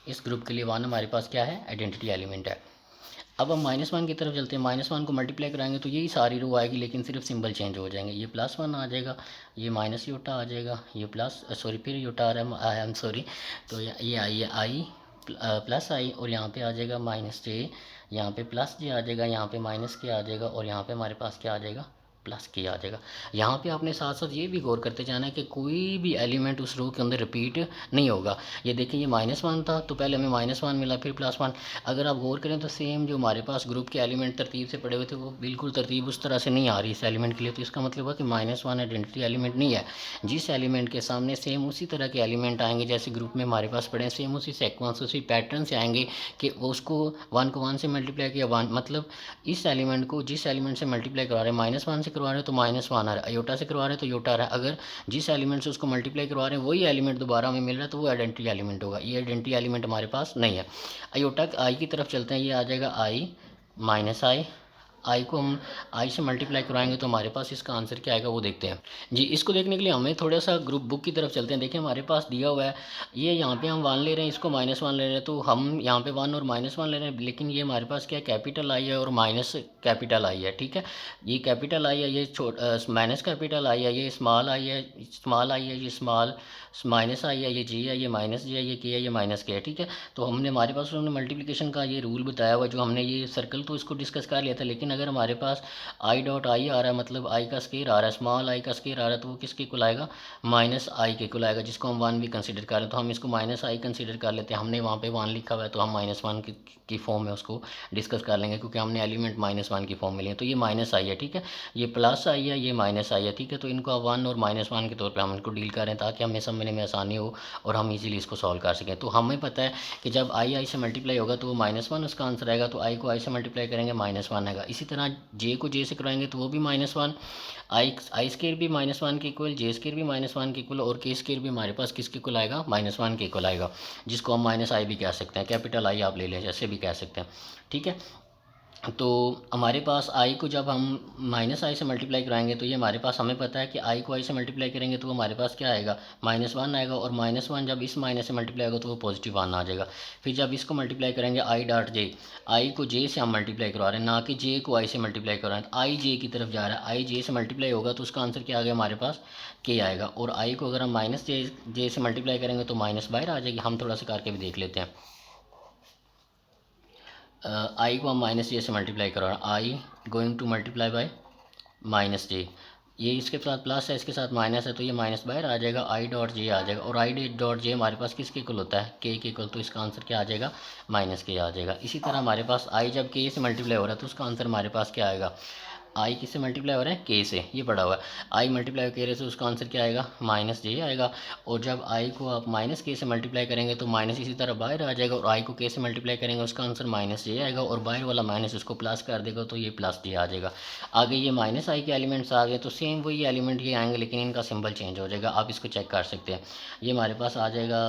इस ग्रुप के लिए 1 हमारे पास क्या है, आइडेंटिटी एलिमेंट है। अब हम -1 की तरफ चलते हैं, -1 को मल्टीप्लाई कराएंगे तो यही सारी रो आएगी लेकिन सिर्फ सिंबल चेंज हो जाएंगे, ये +1 आ जाएगा, ये माइनस योटा आ जाएगा, ये प्लस सॉरी फिर योटा आ रहा है, आई एम सॉरी, तो ये आई प्लस आई और यहाँ पे आ जाएगा -j, यहाँ पे +j आ जाएगा, यहाँ पे -k आ जाएगा और यहाँ पे हमारे पास क्या आ जाएगा, +k आ जाएगा। यहाँ पे आपने साथ साथ ये भी गौर करते जाना है कि कोई भी एलिमेंट उस रो के अंदर रिपीट नहीं होगा। ये देखिए ये -1 था तो पहले हमें -1 मिला फिर +1। अगर आप गौर करें तो सेम जो हमारे पास ग्रुप के एलिमेंट तरतीब से पड़े हुए थे वो बिल्कुल तरतीब उस तरह से नहीं आ रही इस एलिमेंट के लिए। तो इसका मतलब है कि -1 आइडेंटिटी एलिमेंट नहीं है। जिस एलिमेंट के सामने सेम उसी तरह के एलिमेंट आएंगे जैसे ग्रुप में हमारे पास पड़े हैं, सेम उसी सेक्वेंस उसी पैटर्न से आएंगे कि उसको 1 को 1 से मल्टीप्लाई किया 1, मतलब इस एलिमेंट को जिस एलिमेंट से मल्टीप्लाई करवा रहे हैं -1 से करवा रहे हैं तो -1 आ रहा है, योटा से करवा रहे हैं तो योटा आ रहा है। अगर जिस एलिमेंट से उसको मल्टीप्लाई करवा रहे हैं वही एलिमेंट दोबारा हमें मिल रहा है तो वो आइडेंटिटी एलिमेंट होगा। ये आइडेंटिटी एलिमेंट हमारे पास नहीं है। अयोटा आई की तरफ चलते हैं, ये आ जाएगा आई -i, आई को हम आई से मल्टीप्लाई करवाएंगे तो हमारे पास इसका आंसर क्या आएगा वो देखते हैं जी। इसको देखने के लिए हमें थोड़ा सा ग्रुप बुक की तरफ चलते हैं। देखिए हमारे पास दिया हुआ है, ये यहाँ पे हम 1 ले रहे हैं, इसको -1 ले रहे हैं, तो हम यहाँ पे 1 और -1 ले रहे हैं, लेकिन ये हमारे पास क्या है, कैपिटल आई है और माइनस कैपिटल आई है, ठीक है। ये कैपिटल आई है, ये माइनस कैपिटल आई है, ये स्मॉल आई है, स्मॉल आई है, ये स्मॉल माइनस आई है, ये जी है, ये माइनस जी है, ये के है, ये माइनस के है, ठीक है। तो हमने हमारे पास उन्होंने मल्टीप्लिकेशन का ये रूल बताया हुआ जो हमने ये सर्कल तो इसको डिस्कस कर लिया था, लेकिन अगर हमारे पास आई डॉट आई आ रहा है मतलब आई का स्केयर आ रहा है, स्मॉल आई का स्केयर आ रहा है, तो वो किसके इक्वल आएगा, -i के इक्वल आएगा, जिसको हम 1 भी कंसीडर कर रहे हैं तो हम इसको -i कंसीडर कर लेते हैं। हमने वहाँ पे 1 लिखा हुआ है तो हम -1 की फॉर्म में उसको डिस्कस कर लेंगे क्योंकि हमने एलिमेंट -1 की फॉर्म में लिए। तो ये -i है, ठीक है, ये +i है, ये -i है, ठीक है। तो इनको 1 और -1 के तौर पर हम इनको डील कर रहे हैं ताकि हमें समझने में आसानी हो और हम इजीली इसको सॉल्व कर सकें। तो हमें पता है कि जब आई से मल्टीप्लाई होगा तो वो -1 उसका आंसर आएगा, तो आई को आई से मल्टीप्लाई करेंगे -1 आएगा। इसी तरह जे को जे से करवाएंगे तो वो भी -1, आई स्केयर भी -1 के इक्वल, जे स्केयर भी -1 के इक्वल और के स्केयर भी हमारे पास किसके इक्वल आएगा, -1 के इक्वल आएगा, जिसको हम -i भी कह सकते हैं, कैपिटल आई आप ले लें जैसे भी कह सकते हैं, ठीक है। तो हमारे पास आई को जब हम -i से मल्टीप्लाई कराएंगे तो ये हमारे पास हमें पता है कि आई को आई से मल्टीप्लाई करेंगे तो हमारे पास क्या आएगा, -1 आएगा, और -1 जब इस माइनस से मल्टीप्लाई होगा तो वो +1 आ जाएगा। फिर जब इसको मल्टीप्लाई करेंगे आई डॉट जे, आई को जे से हम मल्टीप्लाई करवा रहे हैं ना कि जे को आई से मल्टीप्लाई करवा रहे हैं, आई जे की तरफ जा रहा है, आई जे से मल्टीप्लाई होगा तो उसका आंसर क्या आ गया हमारे पास, के आएगा। और आई को अगर हम -जे से मल्टीप्लाई करेंगे तो माइनस बाहर आ जाएगी। हम थोड़ा सा करके भी देख लेते हैं। आई को हम -j से मल्टीप्लाई करा, I going to multiply by -j, ये इसके साथ प्लस है इसके साथ माइनस है तो ये माइनस बाहर आ जाएगा, आई डॉट जे आ जाएगा, और आई डॉट जे हमारे पास किसके इक्वल होता है, के इक्वल, तो इसका आंसर क्या आ जाएगा, -k आ जाएगा। इसी तरह हमारे पास आई जब के से मल्टीप्लाई हो रहा है तो उसका आंसर हमारे पास क्या आएगा, आई किससे मल्टीप्लाई हो रहा है, के से, ये पड़ा हुआ है, आई मल्टीप्लाई के से उसका आंसर क्या आएगा, -j आएगा। और जब आई को आप -k से मल्टीप्लाई करेंगे तो माइनस इसी तरह बाहर आ जाएगा, और आई को k से मल्टीप्लाई करेंगे उसका आंसर -j आएगा, और बाहर वाला माइनस उसको प्लस कर देगा तो ये +j आ जाएगा। आगे ये -i के एलिमेंट्स आ गए तो सेम वही एलिमेंट ये आएंगे लेकिन इनका सिंबल चेंज हो जाएगा, आप इसको चेक कर सकते हैं। ये हमारे पास आ जाएगा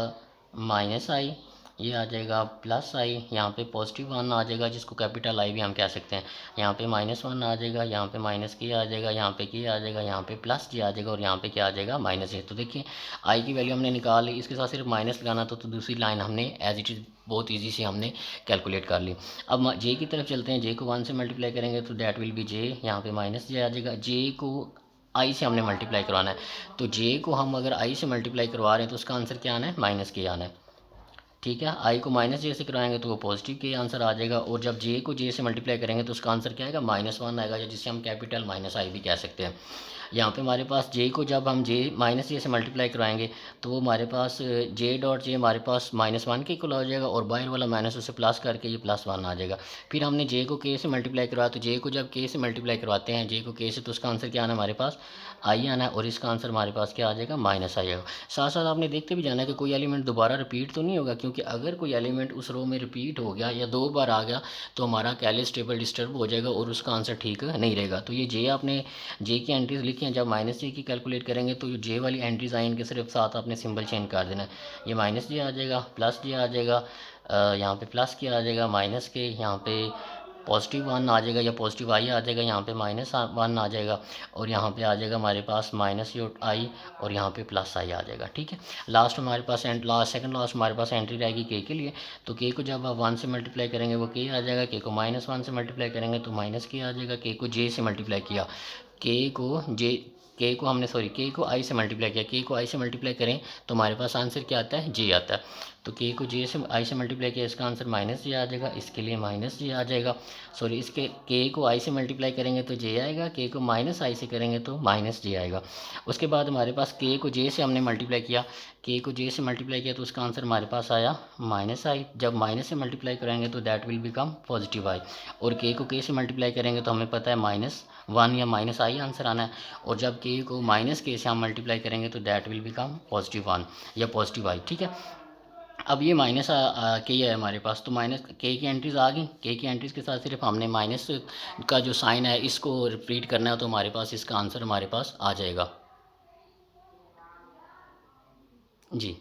-i, ये आ जाएगा +i, यहाँ पे +1 आ जाएगा जिसको कैपिटल आई भी हम कह सकते हैं, यहाँ पे -1 आ जाएगा, यहाँ पे -k आ जाएगा, यहाँ पे k आ जाएगा, यहाँ पे +j आ जाएगा, और यहाँ पे क्या आ जाएगा, -j। तो देखिए आई की वैल्यू हमने निकाल ली, इसके साथ सिर्फ माइनस लगाना तो दूसरी लाइन हमने एज इट इज़ बहुत ईजी से हमने कैलकुलेट कर ली। अब जे की तरफ चलते हैं, जे को 1 से मल्टीप्लाई करेंगे तो डैट विल बी जे, यहाँ पे -j आ जाएगा। जे को आई से हमने मल्टीप्लाई करवाना है तो जे को हम अगर आई से मल्टीप्लाई करवा रहे हैं तो उसका आंसर क्या आना है, -k आना है, ठीक है। आई को -j से कराएंगे तो वो पॉजिटिव के आंसर आ जाएगा, और जब जे को जे से मल्टीप्लाई करेंगे तो उसका आंसर क्या आएगा, -1 आएगा, जिसे हम कैपिटल -i भी कह सकते हैं। यहाँ पे हमारे पास जे को जब हम जे माइनस जे से मल्टीप्लाई करवाएंगे तो वो हमारे पास जे डॉट जे हमारे पास -1 के इक्वल हो जाएगा और बाहर वाला माइनस उसे प्लस करके ये +1 आ जाएगा। फिर हमने जे को के से मल्टीप्लाई करवाया तो जे को जब के से मल्टीप्लाई करवाते हैं जे को के से तो उसका आंसर क्या आना है हमारे पास आई आना है और इसका आंसर हमारे पास क्या आ जाएगा माइनस आ जाएगा। साथ साथ आपने देखते भी जाना है कि कोई एलिमेंट दोबारा रिपीट तो नहीं होगा, क्योंकि अगर कोई एलिमेंट उस रो में रिपीट हो गया या 2 बार आ गया तो हमारा कैलिस टेबल डिस्टर्ब हो जाएगा और उसका आंसर ठीक नहीं रहेगा। तो ये जे आपने जे की एंट्रीज लिखी हैं, जब माइनस जे की कैलकुलेट करेंगे तो जे वाली एंट्रीज आएंगे इनके सिर्फ साथ आपने सिंबल चेंज कर देना है। ये माइनस जे आ जाएगा, प्लस जे आ जाएगा, यहाँ पे प्लस के आ जाएगा, माइनस के यहाँ पे +1 आ जाएगा या पॉजिटिव आई आ जाएगा, यहाँ पे -1 आ जाएगा और यहाँ पे आ जाएगा हमारे पास -i और यहाँ पे +i आ जाएगा। ठीक है, लास्ट हमारे पास सेकंड लास्ट हमारे पास एंट्री रहेगी के के लिए। तो के को जब आप 1 से मल्टीप्लाई करेंगे वो के आ जाएगा, के को -1 से मल्टीप्लाई करेंगे तो माइनस के आ जाएगा, के को जे से मल्टीप्लाई किया के को आई से मल्टीप्लाई किया, के को आई से मल्टीप्लाई करें तो हमारे पास आंसर क्या आता है जे आता है। तो के को जे से आई से मल्टीप्लाई किया, इसका आंसर -जे आ जाएगा, इसके लिए -जे आ जाएगा। इसके के को आई से मल्टीप्लाई करेंगे तो जे आएगा, के को -i से करेंगे तो -जे आएगा। उसके बाद हमारे पास के को जे से हमने मल्टीप्लाई किया, के को जे से मल्टीप्लाई किया तो उसका आंसर हमारे पास आया -i। जब माइनस से मल्टीप्लाई कराएंगे तो दैट विल बिकम +i और के से मल्टीप्लाई करेंगे तो हमें पता है -1 या -i आंसर आना है और जब के को के से हम मल्टीप्लाई करेंगे तो दैट विल बिकम +1 या +i। ठीक है, अब ये माइनस के है हमारे पास, तो माइनस के की एंट्रीज आ गई। के की एंट्रीज के साथ सिर्फ हमने माइनस का जो साइन है इसको रिपीट करना है तो हमारे पास इसका आंसर हमारे पास आ जाएगा जी।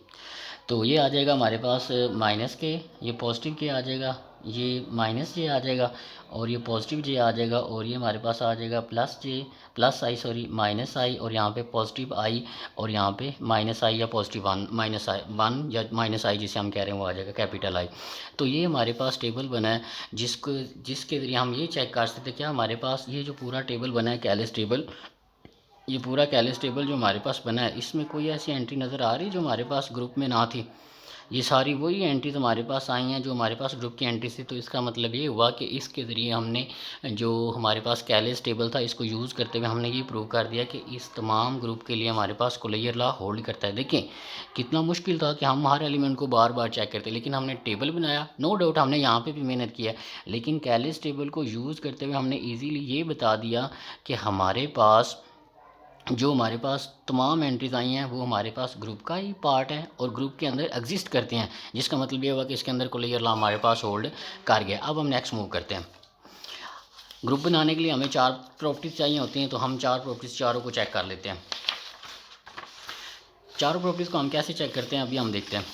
तो ये आ जाएगा हमारे पास माइनस के, ये पॉजिटिव के आ जाएगा, ये माइनस जे आ जाएगा और ये पॉजिटिव जे आ जाएगा और ये हमारे पास आ जाएगा -i और यहाँ पे पॉजिटिव आई और यहाँ पे -i या +1 -1 या -i जिसे हम कह रहे हैं वो आ जाएगा कैपिटल आई। तो ये हमारे पास टेबल बना है जिसके ज़रिए हम ये चेक कर सकते हैं क्या हमारे पास ये जो पूरा टेबल बना है कैलिस टेबल, ये पूरा कैलिस टेबल जो हमारे पास बना है इसमें कोई ऐसी एंट्री नज़र आ रही जो हमारे पास ग्रुप में ना थी। ये सारी वही एंट्रीज हमारे पास आई हैं जो हमारे पास ग्रुप की एंट्री थी। तो इसका मतलब ये हुआ कि इसके ज़रिए हमने जो हमारे पास कैलिस टेबल था इसको यूज़ करते हुए हमने ये प्रूव कर दिया कि इस तमाम ग्रुप के लिए हमारे पास कोलेयर लॉ होल्ड करता है। देखें कितना मुश्किल था कि हम हर एलिमेंट को बार बार चेक करते, लेकिन हमने टेबल बनाया, नो डाउट हमने यहाँ पे भी मेहनत किया, लेकिन कैलिस टेबल को यूज़ करते हुए हमने ईजीली ये बता दिया कि हमारे पास जो हमारे पास तमाम एंट्रीज आई हैं वो हमारे पास ग्रुप का ही पार्ट है और ग्रुप के अंदर एग्जिस्ट करते हैं, जिसका मतलब ये हुआ कि इसके अंदर कोलेयर लॉ हमारे पास होल्ड कर गया। अब हम नेक्स्ट मूव करते हैं। ग्रुप बनाने के लिए हमें 4 प्रॉपर्टीज चाहिए होती हैं, तो हम 4 प्रॉपर्टीज चारों को चेक कर लेते हैं। चारों प्रॉपर्टीज को हम कैसे चेक करते हैं अभी हम देखते हैं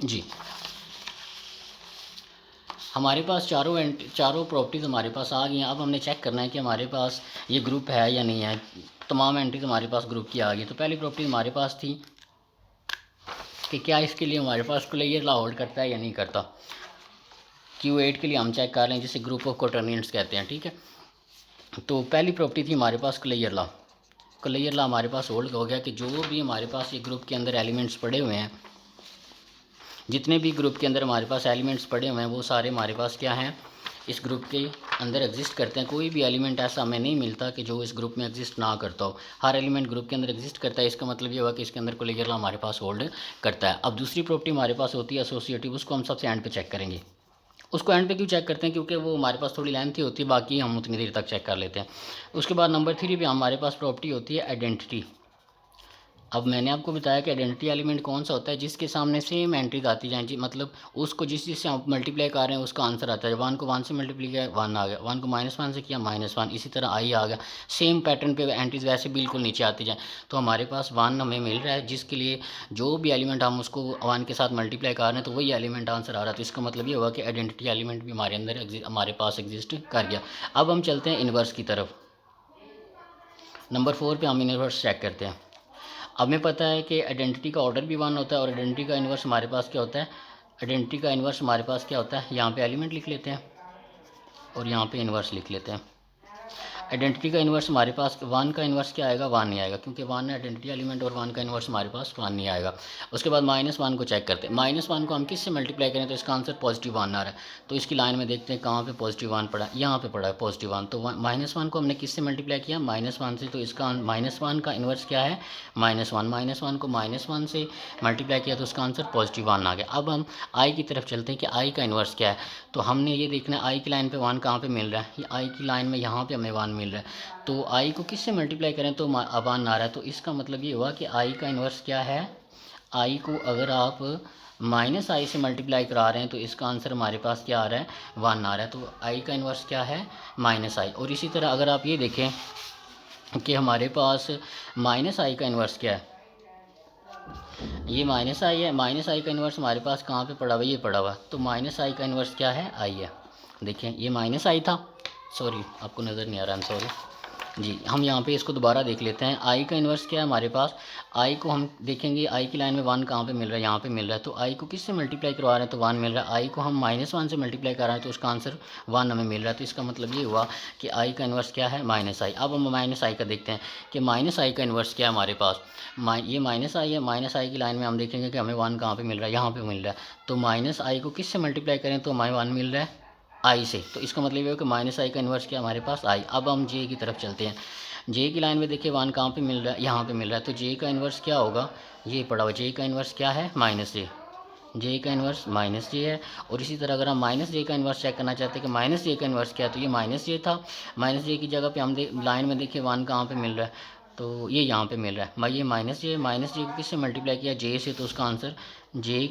जी। हमारे पास चारों प्रॉपर्टीज़ हमारे पास आ गई हैं। अब हमने चेक करना है कि हमारे पास ये ग्रुप है या नहीं है। तमाम एंट्रीज हमारे पास ग्रुप की आ गई। तो पहली प्रॉपर्टी हमारे पास थी कि क्या इसके लिए हमारे पास कोलेयर लॉ होल्ड करता है या नहीं करता। Q8 के लिए हम चेक कर रहे हैं जिसे ग्रुप ऑफ कोटर्नियंट्स कहते हैं। ठीक है, तो पहली प्रॉपर्टी थी हमारे पास कोलेयर लॉ। कोलेयर लॉ हमारे पास होल्ड हो गया कि जो भी हमारे पास ये ग्रुप के अंदर एलिमेंट्स पड़े हुए हैं, जितने भी ग्रुप के अंदर हमारे पास एलिमेंट्स पड़े हुए हैं वो सारे हमारे पास क्या हैं, इस ग्रुप के अंदर एग्जिस्ट करते हैं। कोई भी एलिमेंट ऐसा हमें नहीं मिलता कि जो इस ग्रुप में एग्जिस्ट ना करता हो। हर एलिमेंट ग्रुप के अंदर एग्जिस्ट करता है। इसका मतलब ये हुआ कि इसके अंदर कोलेयर लॉ हमारे पास होल्ड करता है। अब दूसरी प्रॉपर्टी हमारे पास होती है एसोसिएटिव, उसको हम सबसे एंड पे चेक करेंगे। उसको एंड पे क्यों चेक करते हैं, क्योंकि वो हमारे पास थोड़ी लेंथी होती है, बाकी हम उतनी देर तक चेक कर लेते हैं। उसके बाद नंबर 3 पे हमारे पास प्रॉपर्टी होती है आइडेंटिटी। अब मैंने आपको बताया कि आइडेंटिटी एलिमेंट कौन सा होता है, जिसके सामने सेम एंट्रीज आती जाएँ, मतलब उसको जिससे आप मल्टीप्लाई कर रहे हैं उसका आंसर आता है। 1 को 1 से मल्टीप्लाई किया 1 आ गया, 1 को -1 से किया -1, इसी तरह आई आ गया। सेम पैटर्न पे एंट्रीज वैसे बिल्कुल नीचे आती जाएँ। तो हमारे पास 1 हमें मिल रहा है, जिसके लिए जो भी एलिमेंट हम उसको 1 के साथ मल्टीप्लाई कर रहे हैं तो वही एलिमेंट आंसर आ रहा है। तो इसका मतलब ये हुआ कि आइडेंटिटी एलिमेंट भी हमारे अंदर हमारे पास एग्जिस्ट कर गया। अब हम चलते हैं इन्वर्स की तरफ। नंबर 4 पे हम इन्वर्स चेक करते हैं। हमें पता है कि आइडेंटिटी का ऑर्डर भी 1 होता है और आइडेंटिटी का इन्वर्स हमारे पास क्या होता है, आइडेंटिटी का इन्वर्स हमारे पास क्या होता है, यहाँ पे एलिमेंट लिख लेते हैं और यहाँ पे इन्वर्स लिख लेते हैं। आइडेंटिटी का इन्वर्स हमारे पास वन का इन्वर्स क्या आएगा, वन नहीं आएगा, क्योंकि वन है आइडेंटिटी एलिमेंट और वन का इन्वर्स हमारे पास वन नहीं आएगा। उसके बाद -1 को चेक करते हैं। -1 को हम किस से मल्टीप्लाई करें तो इसका आंसर +1 आ रहा है। तो इसकी लाइन में देखते हैं कहाँ पे +1 पड़ा है, यहाँ पे पड़ा है +1। तो -1 को हमने किस से मल्टीप्लाई किया, -1 से, तो इसका -1 का इन्वर्स क्या है, -1 -1 को -1 से मल्टीप्लाई किया तो उसका आंसर +1 आ गया। अब हम आई की तरफ चलते हैं कि आई का इन्वर्स क्या है। तो हमने ये देखना है आई की लाइन पे 1 कहाँ पे मिल रहा है, ये आई की लाइन में यहाँ पे हमें 1 मिल रहा है। तो आई को किससे मल्टीप्लाई करें तो 1 आ रहा है। तो इसका मतलब ये हुआ कि आई का इन्वर्स क्या है, आई को अगर आप -i से मल्टीप्लाई करा रहे हैं तो इसका आंसर हमारे पास क्या आ रहा है, 1 आ रहा है। तो आई का इन्वर्स क्या है, -i। और इसी तरह अगर आप ये देखें कि हमारे पास -i का इन्वर्स क्या है, ये -i है, -i का इन्वर्स हमारे पास कहाँ पे पड़ा हुआ, ये पड़ा हुआ। तो -i का इन्वर्स क्या है, i है। देखिए ये -i था, सॉरी आपको नज़र नहीं आ रहा, सॉरी जी। हम यहाँ पे इसको दोबारा देख लेते हैं। आई का इन्वर्स क्या है हमारे पास, आई को हम देखेंगे आई की लाइन में 1 कहाँ पे मिल रहा है, यहाँ पे मिल रहा है। तो आई को किससे मल्टीप्लाई करवा रहे हैं तो 1 मिल रहा है। आई को हम -1 से मल्टीप्लाई कर रहे हैं तो उसका आंसर 1 हमें मिल रहा है। तो इसका मतलब ये हुआ कि आई का इन्वर्स क्या है, -i। अब हम -i का देखते हैं कि -i का इन्वर्स क्या है हमारे पास। ये -i है, -i की लाइन में हम देखेंगे कि हमें 1 कहाँ पर मिल रहा है, यहाँ पर मिल रहा है। तो -i को किससे मल्टीप्लाई करें तो हमें 1 मिल रहा है, आई से। तो इसका मतलब ये हो कि -i का इन्वर्स क्या हमारे पास, आई। अब हम जे की तरफ चलते हैं। जे की लाइन में देखिए 1 कहाँ पे मिल रहा है, यहाँ पे मिल रहा है। तो जे का इन्वर्स क्या होगा, ये पड़ा हुआ। जे का इन्वर्स क्या है, -j। जे का इन्वर्स -j है। और इसी तरह अगर हम -j का इन्वर्स चेक करना चाहते हैं कि -j का इन्वर्स क्या है, तो ये -j था। -j की जगह पे हम लाइन में देखिए 1 कहाँ पे मिल रहा है, तो ये यहाँ पे मिल रहा है। ये -j को किससे मल्टीप्लाई किया, जे से। तो उसका आंसर -j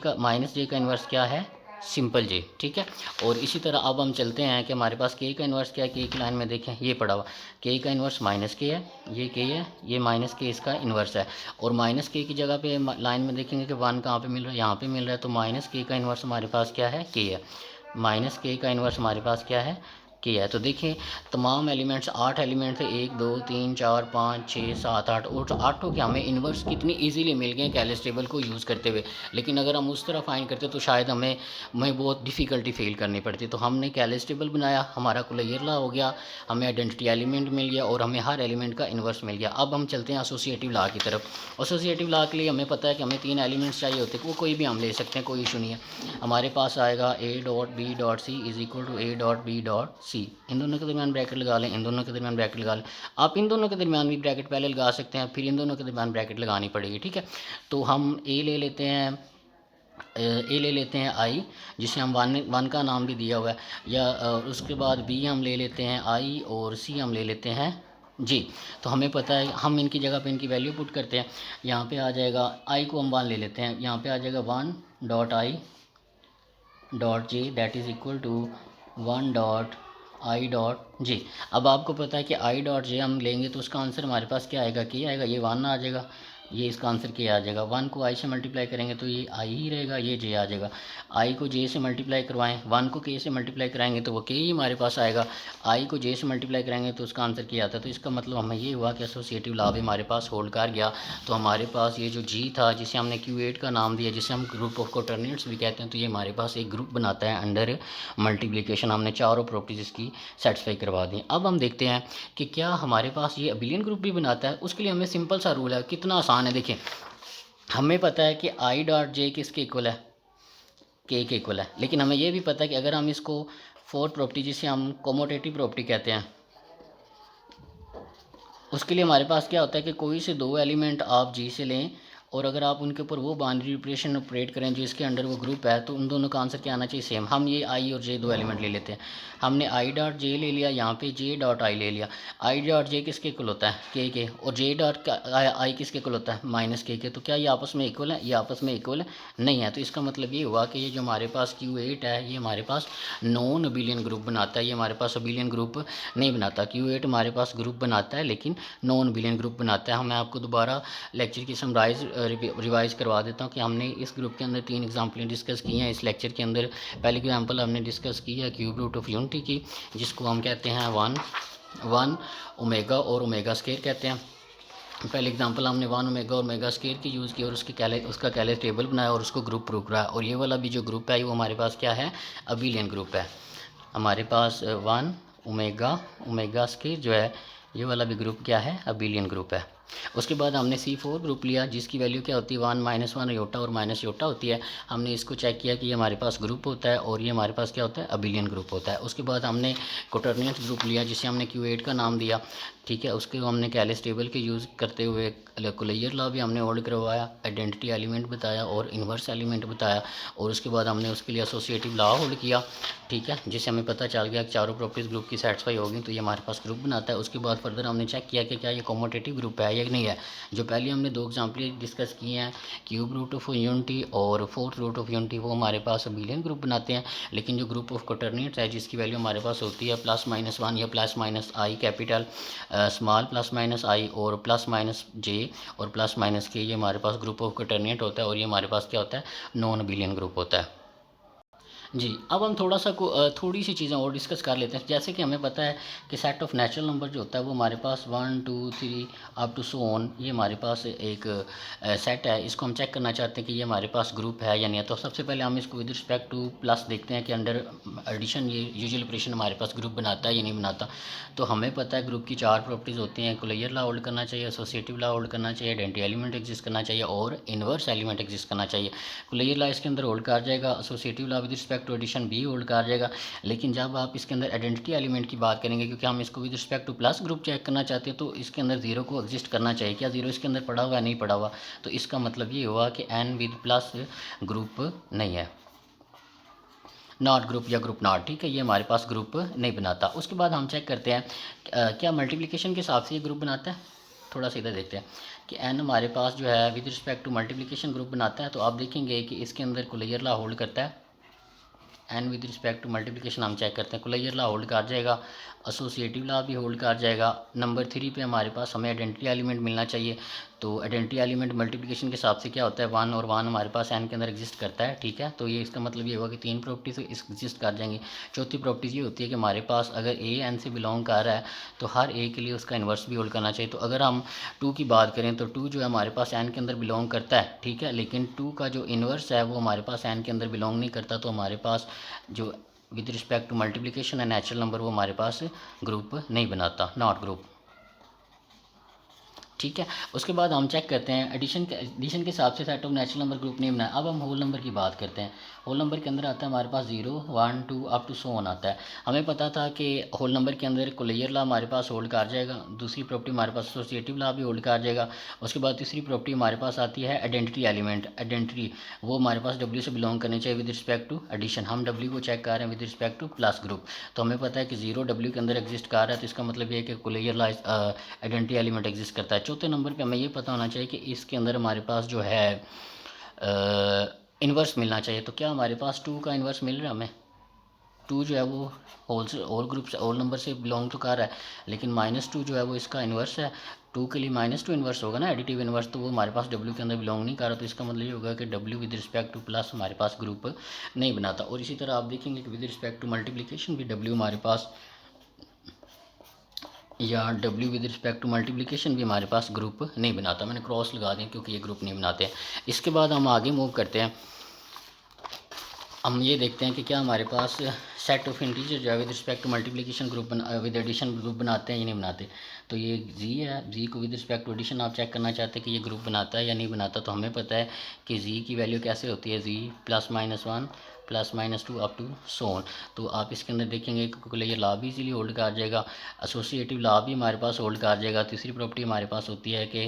का इन्वर्स क्या है, सिंपल जे, ठीक है। और इसी तरह अब हम चलते हैं कि हमारे पास के का इन्वर्स क्या है। के की लाइन में देखें ये पड़ा हुआ, के का इन्वर्स -k है, ये के है, ये -k इसका इन्वर्स है। और -k की जगह पे लाइन में देखेंगे कि 1 कहाँ पे मिल रहा है, यहाँ पे मिल रहा है। तो -k का इन्वर्स हमारे पास क्या है, के है। -k का इन्वर्स हमारे पास क्या है, किया है। तो देखिए तमाम एलिमेंट्स 8 एलिमेंट थे, 1 2 3 4 5 6 7 8, और आठों के हमें इन्वर्स कितनी इजीली मिल गए कैलिस टेबल को यूज़ करते हुए। लेकिन अगर हम उस तरह फाइंड करते तो शायद हमें बहुत डिफ़िकल्टी फील करनी पड़ती। तो हमने कैलिस टेबल बनाया, हमारा कुल ला हो गया, हमें आइडेंटिटी एलिमेंट मिल गया और हमें हर एलिमेंट का इन्वर्स मिल गया। अब हम चलते हैं एसोसिएटिव लॉ की तरफ। एसोसिएटिव लॉ के लिए हमें पता है कि हमें 3 एलिमेंट्स चाहिए होते हैं, वो कोई भी हम ले सकते हैं, कोई इशू नहीं है। हमारे पास आएगा a.b.c is equal to a.b.c। इन दोनों के दरमियान ब्रैकेट लगा लें, इन दोनों के दरमियान ब्रैकेट लगा लें। आप इन दोनों के दरमियान भी ब्रैकेट पहले लगा सकते हैं, फिर इन दोनों के दरमियान ब्रैकेट लगानी पड़ेगी, ठीक है। तो हम ए ले लेते हैं आई, जिसे हम वन का नाम भी दिया हुआ है, या उसके बाद बी हम ले लेते हैं आई, और सी हम ले लेते हैं जी। तो हमें पता है, हम इनकी जगह पे इनकी वैल्यू पुट करते हैं। यहाँ पे आ जाएगा आई को हम 1 ले लेते हैं, यहाँ पे आ जाएगा 1.i.j that is equal to 1.i.j। अब आपको पता है कि i.j हम लेंगे तो उसका आंसर हमारे पास क्या आएगा, क्या आएगा, ये 1 आ जाएगा, ये इसका आंसर क्या आ जाएगा। 1 को i से मल्टीप्लाई करेंगे तो ये i ही रहेगा, ये j आ जाएगा। i को j से मल्टीप्लाई करवाएं, 1 को k से मल्टीप्लाई कराएंगे तो वो k ही हमारे पास आएगा। i को j से मल्टीप्लाई कराएंगे तो उसका आंसर क्या आता है। तो इसका मतलब हमें ये हुआ कि एसोसिएटिव लॉ भी हमारे पास होल्ड कर गया। तो हमारे पास ये जो g था, जिसे हमने Q8 का नाम दिया, जिसे हम ग्रुप ऑफ कोटर्नेट्स भी कहते हैं, तो ये हमारे पास एक ग्रुप बनाता है अंडर मल्टीप्लिकेशन। हमने चारों प्रॉपर्टीज़ इसकी सेटिस्फाई करवा दी। अब हम देखते हैं कि क्या हमारे पास ये अबिलियन ग्रुप भी बनाता है। उसके लिए हमें सिंपल सा रूल है, कितना आसान है। देखिए हमें पता है कि i.j किसके इक्वल है, k के इक्वल है। लेकिन हमें ये भी पता है कि अगर हम इसको फोर्थ प्रॉपर्टी, जिसे हम कोमोटेटिव प्रॉपर्टी कहते हैं, उसके लिए हमारे पास क्या होता है कि कोई से 2 एलिमेंट आप जी से लें, और अगर आप उनके ऊपर वो बाउंड्री ऑपरेशन ऑपरेट करें जो इसके अंडर वो ग्रुप है, तो उन दोनों का आंसर क्या आना चाहिए, सेम। हम ये आई और जे 2 एलिमेंट ले लेते हैं। हमने i.j ले लिया, यहाँ पे j.i ले लिया। i.j किसके इक्वल होता है, के, और j.i किसके इक्वल होता है, -k। तो क्या ये आपस में इक्वल है, ये आपस में इक्वल नहीं है। तो इसका मतलब ये हुआ कि ये जो हमारे पास Q8 है, ये हमारे पास नॉन अबिलियन ग्रुप बनाता है, ये हमारे पास अबिलियन ग्रुप नहीं बनाता। Q8 हमारे पास ग्रुप बनाता है लेकिन नॉन अबिलियन ग्रुप बनाता है। मैं आपको दोबारा लेक्चर की समराइज रिवाइज़ करवा देता हूँ कि हमने इस ग्रुप के अंदर 3 एग्जाम्पलें डिस्कस की हैं इस लेक्चर के अंदर। पहली एग्जाम्पल हमने डिस्कस की है क्यूब रूट ऑफ यूनिटी की, जिसको हम कहते हैं 1 ओमेगा और ओमेगा स्क्वायर कहते हैं। पहले एग्जांपल हमने 1 ओमेगा और ओमेगा स्क्वायर की यूज़ की और उसका कैलिस टेबल बनाया और उसको ग्रुप प्रूव कराया। और ये वाला भी जो ग्रुप है वो हमारे पास क्या है, अबिलियन ग्रुप है। हमारे पास 1 ओमेगास के जो है ये वाला भी ग्रुप क्या है, अबिलियन ग्रुप है। उसके बाद हमने C4 ग्रुप लिया जिसकी वैल्यू क्या होती है 1 -1 योटा और माइनस योटा होती है। हमने इसको चेक किया कि ये हमारे पास ग्रुप होता है और ये हमारे पास क्या होता है, अबिलियन ग्रुप होता है। उसके बाद हमने कोटर्नियंस ग्रुप लिया जिसे हमने Q8 का नाम दिया, ठीक है। उसके हमने कैलिस टेबल के यूज़ करते हुए कुलैयर लॉ भी हमने होल्ड करवाया, आइडेंटिटी एलिमेंट बताया और इन्वर्स एलिमेंट बताया, और उसके बाद हमने उसके लिए एसोसिएटिव लॉ होल्ड किया, ठीक है, जिससे हमें पता चल गया कि चारों प्रॉपर्टीज़ ग्रुप की सेटिस्फाई होगी तो ये हमारे पास ग्रुप बनाता है। उसके बाद फर्दर हमने चेक किया कि क्या ये कॉम्यूटेटिव ग्रुप है या नहीं है। जो पहले हमने दो एग्जाम्पल डिस्कस किए हैं, क्यूब रूट ऑफ यूनिटी और फोर्थ रूट ऑफ यूनिटी, वो हमारे पास अबिलियन ग्रुप बनाते हैं। लेकिन जो ग्रुप ऑफ कोटर्नियंस है जिसकी वैल्यू हमारे पास होती है +-1 या +-i कैपिटल, स्मॉल +-i और +-j और +-k, ये हमारे पास ग्रुप ऑफ कोटर्नियंट होता है और ये हमारे पास क्या होता है, नॉन अबिलियन ग्रुप होता है। जी, अब हम थोड़ी सी चीज़ें और डिस्कस कर लेते हैं। जैसे कि हमें पता है कि सेट ऑफ नेचुरल नंबर जो होता है वो हमारे पास 1 2 3 अप टू सो ऑन, ये हमारे पास एक सेट है। इसको हम चेक करना चाहते हैं कि ये हमारे पास ग्रुप है या नहीं है। तो सबसे पहले हम इसको विद रिस्पेक्ट टू प्लस देखते हैं कि अंडर एडिशन ये यूजुअल ऑपरेशन हमारे पास ग्रुप बनाता है या नहीं बनाता। तो हमें पता है ग्रुप की चार प्रॉपर्टीज़ होती हैं, कुलैयर लॉ होल्ड करना चाहिए, एसोसिएटिव लॉ होल्ड करना चाहिए, आइडेंटिटी एलिमेंट एग्जिस्ट करना चाहिए और इन्वर्स एलिमेंट एग्जिस्ट करना चाहिए। कुलैयर लॉ इसके अंदर होल्ड कर जाएगा, associative law with respect to addition भी होल्ड कर जाएगा। लेकिन जब आप इसके अंदर आइडेंटिटी एलिमेंट की बात करेंगे, क्योंकि हम इसको with respect to plus group check करना चाहते हैं, तो इसके अंदर जीरो को एग्जिस्ट करना चाहिए। क्या जीरो इसके अंदर पड़ा हुआ है, नहीं पड़ा हुआ, तो इसका मतलब ये हुआ कि एन विद प्लस ग्रुप नहीं है, नॉट ग्रुप या ग्रुप नॉट, ठीक है, ये हमारे पास ग्रुप नहीं बनाता। उसके बाद हम चेक करते हैं क्या मल्टीप्लिकेशन के हिसाब से ये ग्रुप बनाता है। थोड़ा सा इधर देखते हैं कि एन हमारे पास जो है with respect to multiplication group बनाता है। तो आप देखेंगे कि इसके अंदर कुलैयर लॉ होल्ड करता है। And with respect to multiplication हम चेक करते हैं, कुलैयर लॉ होल्ड कर जाएगा, एसोसिएटिव लॉ भी होल्ड कर जाएगा। नंबर 3 पे हमारे पास हमें आइडेंटिटी एलिमेंट मिलना चाहिए। तो आइडेंटिटी एलिमेंट मल्टीप्लिकेशन के हिसाब से क्या होता है, 1 और 1 हमारे पास एन के अंदर एग्जिस्ट करता है, ठीक है। तो ये इसका मतलब ये होगा कि 3 प्रॉपर्टीज एग्जिस्ट कर जाएंगी। चौथी प्रॉपर्टीज ये होती है कि हमारे पास अगर ए एन से बिलोंग कर रहा है तो हर ए के लिए उसका इन्वर्स भी होल्ड करना चाहिए। तो अगर हम 2 की बात करें तो 2 जो है हमारे पास एन के अंदर बिलोंग करता है, ठीक है, लेकिन 2 का जो इन्वर्स है वो हमारे पास एन के अंदर बिलोंग नहीं करता। तो हमारे पास जो विद रिस्पेक्ट टू मल्टीप्लिकेशन है नेचुरल नंबर, वो हमारे पास ग्रुप नहीं बनाता, नॉट ग्रुप, ठीक है। उसके बाद हम चेक करते हैं एडिशन के हिसाब से set of natural number group नहीं बनाया। अब हम होल नंबर की बात करते हैं। होल नंबर के अंदर आता है हमारे पास 0 1 2 अप टू सो ऑन आता है। हमें पता था कि होल नंबर के अंदर कुलैयर लॉ हमारे पास होल्ड कर जाएगा, दूसरी प्रॉपर्टी हमारे पास एसोसिएटिव लॉ भी होल्ड कर जाएगा। उसके बाद तीसरी प्रॉपर्टी हमारे पास आती है आइडेंटिटी एलिमेंट। आइडेंटिटी वो हमारे पास डब्ल्यू से बिलोंग करनी चाहिए विद रिस्पेक्ट टू एडिशन। हम डब्ल्यू को चेक कर रहे हैं with respect to plus group. तो हमें पता है कि 0 डब्ल्यू के अंदर एग्जिस्ट कर रहा है, तो इसका मतलब ये है कि कुलैयर लॉ आइडेंटिटी एलिमेंट एग्जिस्ट करता है। चौथे नंबर पे हमें ये पता होना चाहिए कि इसके अंदर हमारे पास जो है इन्वर्स मिलना चाहिए। तो क्या हमारे पास 2 का इन्वर्स मिल रहा है हमें? 2 जो है वो होल ग्रुप से, होल नंबर से बिलोंग तो कर रहा है, लेकिन -2 जो है वो इसका इन्वर्स है। 2 के लिए -2 इन्वर्स होगा ना, एडिटिव इन्वर्स, तो वो हमारे पास W के अंदर बिलोंग नहीं कर रहा। तो इसका मतलब ये होगा कि W with respect to plus हमारे पास ग्रुप नहीं बनाता। और इसी तरह आप देखेंगे कि विद रिस्पेक्ट टू मल्टीप्लिकेशन भी W हमारे पास, या W with respect to multiplication भी हमारे पास ग्रुप नहीं बनाता। मैंने क्रॉस लगा दिया क्योंकि ये ग्रुप नहीं बनाते हैं। इसके बाद हम आगे मूव करते हैं। हम ये देखते हैं कि क्या हमारे पास सेट ऑफ इंटीजर जो है with respect to multiplication group with addition group बनाते हैं या नहीं बनाते। तो ये जी है, जी को विद रिस्पेक्ट टू एडिशन आप चेक करना चाहते हैं कि ये ग्रुप बनाता है या नहीं बनाता। तो हमें पता है कि जी की वैल्यू कैसे होती है, जी +-1 +-2 अप टू सो ऑन। तो आप इसके अंदर देखेंगे कि ये लॉ भी इजीली होल्ड कर जाएगा, एसोसिएटिव लॉ भी हमारे पास होल्ड कर जाएगा। तीसरी प्रॉपर्टी हमारे पास होती है कि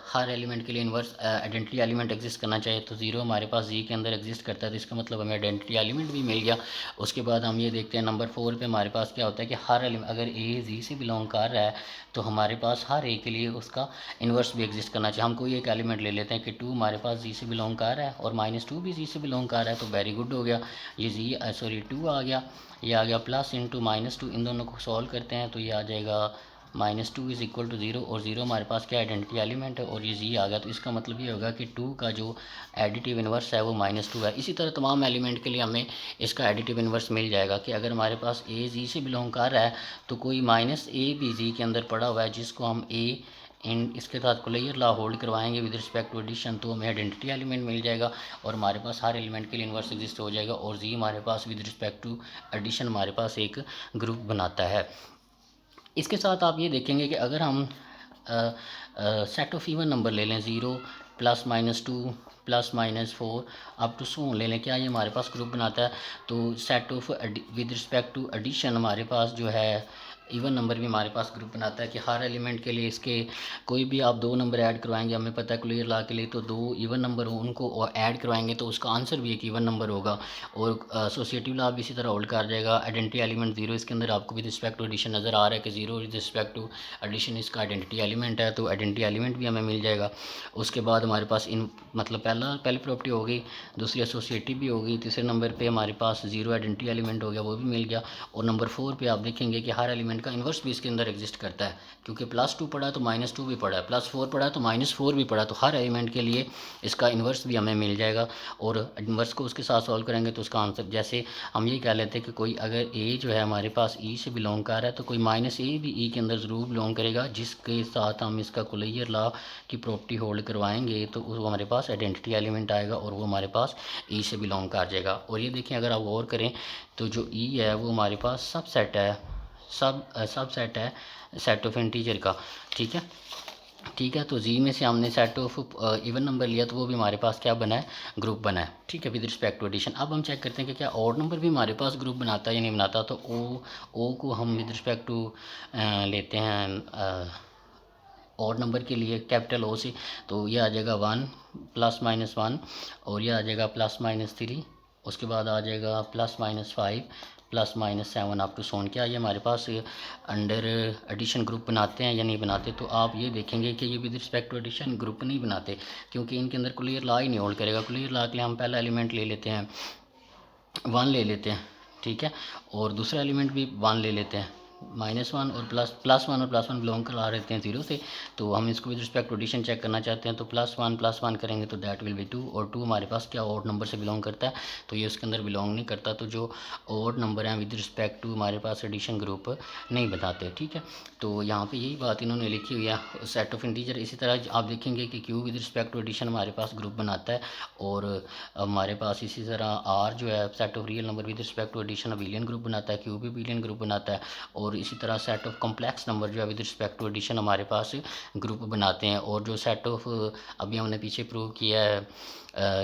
हर एलिमेंट के लिए इन्वर्स आइडेंटिटी एलिमेंट एग्जिस्ट करना चाहिए। तो 0 हमारे पास जी के अंदर एग्जिस्ट करता है, तो इसका मतलब हमें आइडेंटिटी एलिमेंट भी मिल गया। उसके बाद हम ये देखते हैं नंबर 4 पे हमारे पास क्या होता है कि हर एलिमेंट अगर ए जी से बिलोंग कर रहा है तो हमारे पास हर ए के लिए उसका इन्वर्स भी एग्जिस्ट करना चाहिए। हम कोई एक एलिमेंट ले लेते हैं कि 2 हमारे पास जी से बिलोंग कर रहा है और -2 भी जी से बिलोंग कर रहा है, तो वेरी गुड हो गया। ये जी 2 आ गया, ये आ गया प्लस इंटू -2, इन दोनों को सॉल्व करते हैं तो ये आ जाएगा -2 इज़ इक्वल टू 0, और 0 हमारे पास क्या आइडेंटिटी एलिमेंट है और ये जी आ गया। तो इसका मतलब ये होगा कि 2 का जो एडिटिव इन्वर्स है वो -2 है। इसी तरह तमाम एलिमेंट के लिए हमें इसका एडिटिव इन्वर्स मिल जाएगा कि अगर हमारे पास ए जी से बिलोंग कर रहा है तो कोई -a भी जी के अंदर पड़ा हुआ है जिसको हम ए इन इसके साथ क्लोजर लॉ होल्ड करवाएंगे विद रिस्पेक्ट टू एडिशन, तो हमें आइडेंटिटी एलिमेंट मिल जाएगा और हमारे पास हर एलिमेंट के लिए इन्वर्स एग्जिस्ट हो जाएगा। और जी हमारे पास विद रिस्पेक्ट टू एडिशन हमारे पास एक ग्रुप बनाता है। इसके साथ आप ये देखेंगे कि अगर हम सेट ऑफ इवन नंबर ले लें, 0 plus minus 2 plus minus 4 up to so ले लें, क्या ये हमारे पास ग्रुप बनाता है? तो set of with respect to addition हमारे पास जो है इवन नंबर भी हमारे पास ग्रुप बनाता है कि हर एलिमेंट के लिए इसके कोई भी आप 2 नंबर ऐड करवाएंगे, हमें पता है क्लियर लॉ के लिए तो 2 इवन नंबर हो उनको ऐड करवाएंगे तो उसका आंसर भी एक इवन नंबर होगा। और एसोसिएटिव लॉ भी इसी तरह होल्ड कर जाएगा। आइडेंटिटी एलिमेंट 0 इसके अंदर आपको विद रिस्पेक्ट टू एडिशन नज़र आ रहा है कि 0 विद रिस्पेक्ट टू एडिशन इसका आइडेंटिटी एलिमेंट है, तो आइडेंटिटी एलिमेंट भी हमें मिल जाएगा। उसके बाद हमारे पास इन मतलब पहली प्रॉपर्टी होगी, दूसरी एसोसिएटिव भी होगी, तीसरे नंबर पे हमारे पास 0 आइडेंटिटी एलिमेंट हो गया, वो भी मिल गया। और नंबर 4 पे आप देखेंगे कि हर एलिमेंट का इन्वर्स भी इसके अंदर एग्जिस्ट करता है, क्योंकि +2 पढ़ा है तो -2 भी पढ़ा है, +4 पढ़ा है तो -4 भी पढ़ा है, तो हर एलिमेंट के लिए इसका इन्वर्स भी हमें मिल जाएगा। और इन्वर्स को उसके साथ सॉल्व करेंगे तो उसका आंसर, जैसे हम ये कह लेते हैं कि कोई अगर ए जो है हमारे पास ई से बिलोंग कर रहा है तो कोई -a भी ई के अंदर ज़रूर बिलोंग करेगा, जिसके साथ हम इसका क्लोजर लॉ की प्रॉपर्टी होल्ड करवाएंगे तो वो हमारे पास आइडेंटिटी एलिमेंट आएगा और वो हमारे पास ई से बिलोंग कर जाएगा। और ये देखें अगर आप गौर करें तो जो ई है वो हमारे पास सबसेट है, सबसेट है सेट ऑफ इंटीजर का। ठीक है, ठीक है। तो जी में से हमने सेट ऑफ इवन नंबर लिया तो वो भी हमारे पास क्या बना है, ग्रुप बना है। ठीक है, विद रिस्पेक्ट टू एडिशन। अब हम चेक करते हैं कि क्या ऑड नंबर भी हमारे पास ग्रुप बनाता है या नहीं बनाता। तो ओ को हम विद रिस्पेक्ट टू लेते हैं ऑड नंबर के लिए कैपिटल ओ से, तो ये आ जाएगा 1 ±1 और ये आ जाएगा ±3, उसके बाद आ जाएगा ±5 ±7 अप टू सोन। क्या ये हमारे पास अंडर एडिशन ग्रुप बनाते हैं या नहीं बनाते? तो आप ये देखेंगे कि ये with respect to addition group नहीं बनाते, क्योंकि इनके अंदर क्लियर लॉ ही नहीं होल्ड करेगा। क्लियर लॉ के लिए हम पहला एलिमेंट ले लेते हैं 1 ले लेते हैं, ठीक है, और दूसरा एलिमेंट भी 1 ले लेते हैं, -1 और +1 बिलोंग करा रहते हैं 0 से, तो हम इसको with respect to addition check करना चाहते हैं तो +1 करेंगे तो दैट विल बी 2, और 2 हमारे पास क्या ऑड नंबर से बिलोंग करता है, तो ये उसके अंदर बिलोंग नहीं करता। तो जो ऑड नंबर हैं विद रिस्पेक्ट टू हमारे पास एडिशन ग्रुप नहीं बताते। ठीक है, तो यहाँ पे यही बात इन्होंने लिखी हुई है सेट ऑफ इंटीजर। इसी तरह आप देखेंगे कि Q with respect to addition हमारे पास ग्रुप बनाता है, और हमारे पास इसी तरह आर जो है set of real number with respect to addition abelian group बनाता है, क्यू भी अबेलियन ग्रुप बनाता है, और इसी तरह सेट ऑफ कॉम्प्लेक्स नंबर जो है विद रिस्पेक्ट टू एडिशन हमारे पास ग्रुप बनाते हैं। और जो सेट ऑफ अभी हमने पीछे प्रूव किया है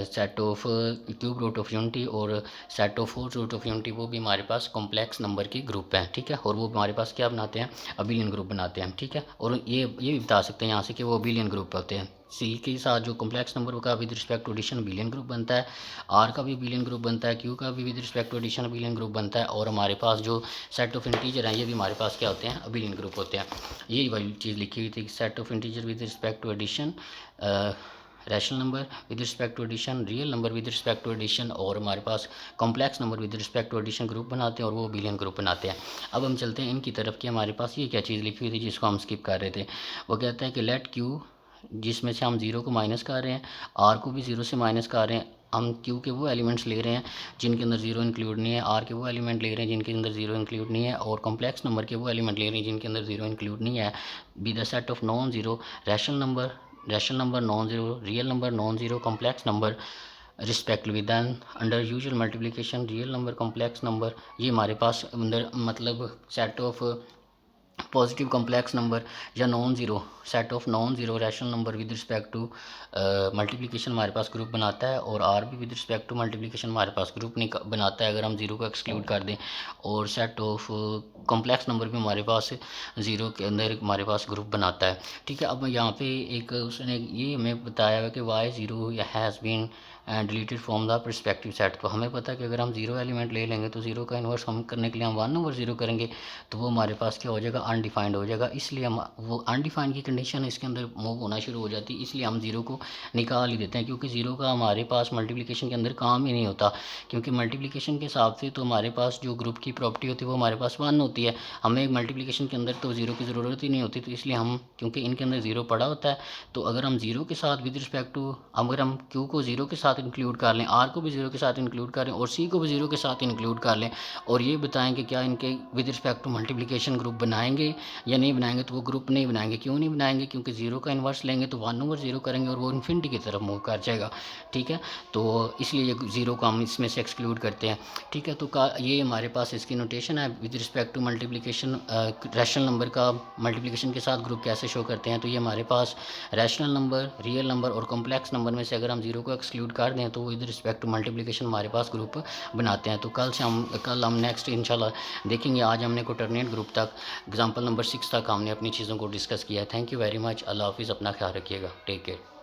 set of cube root of unity और set of fourth root of unity, वो भी हमारे पास कॉम्प्लेक्स नंबर के ग्रुप हैं। ठीक है, और वो हमारे पास क्या बनाते हैं, अबेलियन ग्रुप बनाते हैं। ठीक है, और ये भी बता सकते हैं यहाँ से कि वो अबेलियन ग्रुप होते हैं। सी के साथ जो कॉम्प्लेक्स नंबर का with respect to addition abelian group बनता है, आर का भी अबेलियन ग्रुप बनता है, क्यू का भी with respect to addition abelian group बनता है, और हमारे पास जो सेट ऑफ इंटीजर हैं ये भी हमारे पास क्या होते हैं, अबेलियन ग्रुप होते हैं। यही वाली चीज़ लिखी हुई थी कि set of integer with respect to addition rational number with respect to addition, real number with respect to addition, और हमारे पास complex number with respect to addition group बनाते हैं और वो अबेलियन ग्रुप बनाते हैं। अब हम चलते हैं इनकी तरफ कि हमारे पास ये क्या चीज़ लिखी हुई थी जिसको हम स्किप कर रहे थे। वो कहता है कि लेट क्यू, जिसमें से हम 0 को माइनस कर रहे हैं, आर को भी 0 से माइनस कर रहे हैं, हम क्यू के वो एलिमेंट्स ले रहे हैं जिनके अंदर 0 इंक्लूड नहीं है, आर के वो एलिमेंट ले रहे हैं जिनके अंदर 0 इंक्लूड नहीं है, और कॉम्प्लेक्स नंबर के वो एलिमेंट ले रहे हैं जिनके अंदर 0 इंक्लूड नहीं है, be the set of non zero rational number non zero, real number non zero, complex number respectively. Then under usual multiplication real number complex number, ये हमारे पास अंदर मतलब set of positive complex number या non zero, set of non zero rational number with respect to multiplication हमारे पास group बनाता है, और आर भी विद रिस्पेक्ट टू मल्टीप्लिकेशन हमारे पास ग्रुप नहीं बनाता है अगर हम 0 को एक्सक्लूड कर दें, और सेट ऑफ कॉम्प्लेक्स नंबर भी हमारे पास 0 के अंदर हमारे पास ग्रुप बनाता है। ठीक है, अब यहाँ पे एक उसने ये हमें बताया है कि Y 0 has been deleted from the perspective set. तो हमें पता है कि अगर हम 0 एलिमेंट ले लेंगे तो 0 का इन्वर्स हम करने के लिए हम 1 ओवर 0 करेंगे, तो वो हमारे पास क्या हो जाएगा, अनडिफाइंड हो जाएगा। इसलिए हम वो अनडिफाइंड की कंडीशन इसके अंदर मूव होना शुरू हो जाती है, इसलिए हम 0 को निकाल ही देते हैं, क्योंकि 0 का हमारे पास मल्टीप्लिकेशन के अंदर काम ही नहीं होता, क्योंकि मल्टीप्लिकेशन के हिसाब से तो हमारे पास जो ग्रुप की प्रॉपर्टी होती है वो हमारे पास 1 होती है, हमें मल्टीप्लिकेशन के अंदर तो 0 की ज़रूरत ही नहीं होती। तो इसलिए हम, क्योंकि इनके अंदर 0 पड़ा होता है, तो अगर हम 0 के साथ विद रिस्पेक्ट टू, अगर हम क्यू को 0 के साथ साथ इंक्लूड कर लें, आर को भी 0 के साथ इंक्लूड करें और सी को भी 0 के साथ इंक्लूड कर लें, और ये बताएं कि क्या इनके with respect to multiplication group बनाएंगे या नहीं बनाएंगे। तो वो ग्रुप नहीं बनाएंगे। क्यों नहीं बनाएंगे? क्योंकि 0 का इन्वर्स लेंगे तो 1/0 करेंगे और वो इन्फिनिटी की तरफ मूव कर जाएगा। ठीक है, तो इसलिए ये 0 को हम इसमें से एक्सक्लूड करते हैं। ठीक है, तो ये हमारे पास इसकी नोटेशन है with respect to multiplication. Rational number का मल्टीप्लिकेशन के साथ ग्रुप कैसे शो करते हैं। तो ये हमारे पास रैशनल नंबर, रियल नंबर और कॉम्प्लेक्स नंबर में से अगर हम 0 को एक्सक्लूड कर दें तो विद रिस्पेक्ट टू मल्टीप्लिकेशन हमारे पास ग्रुप बनाते हैं। तो कल हम नेक्स्ट इंशाल्लाह देखेंगे। आज हमने कोटरनेट ग्रुप तक एग्जाम्पल नंबर 6 तक हमने अपनी चीज़ों को डिस्कस किया है। Thank you very much. अल्लाह हाफिज़। अपना ख्याल रखिएगा। Take care.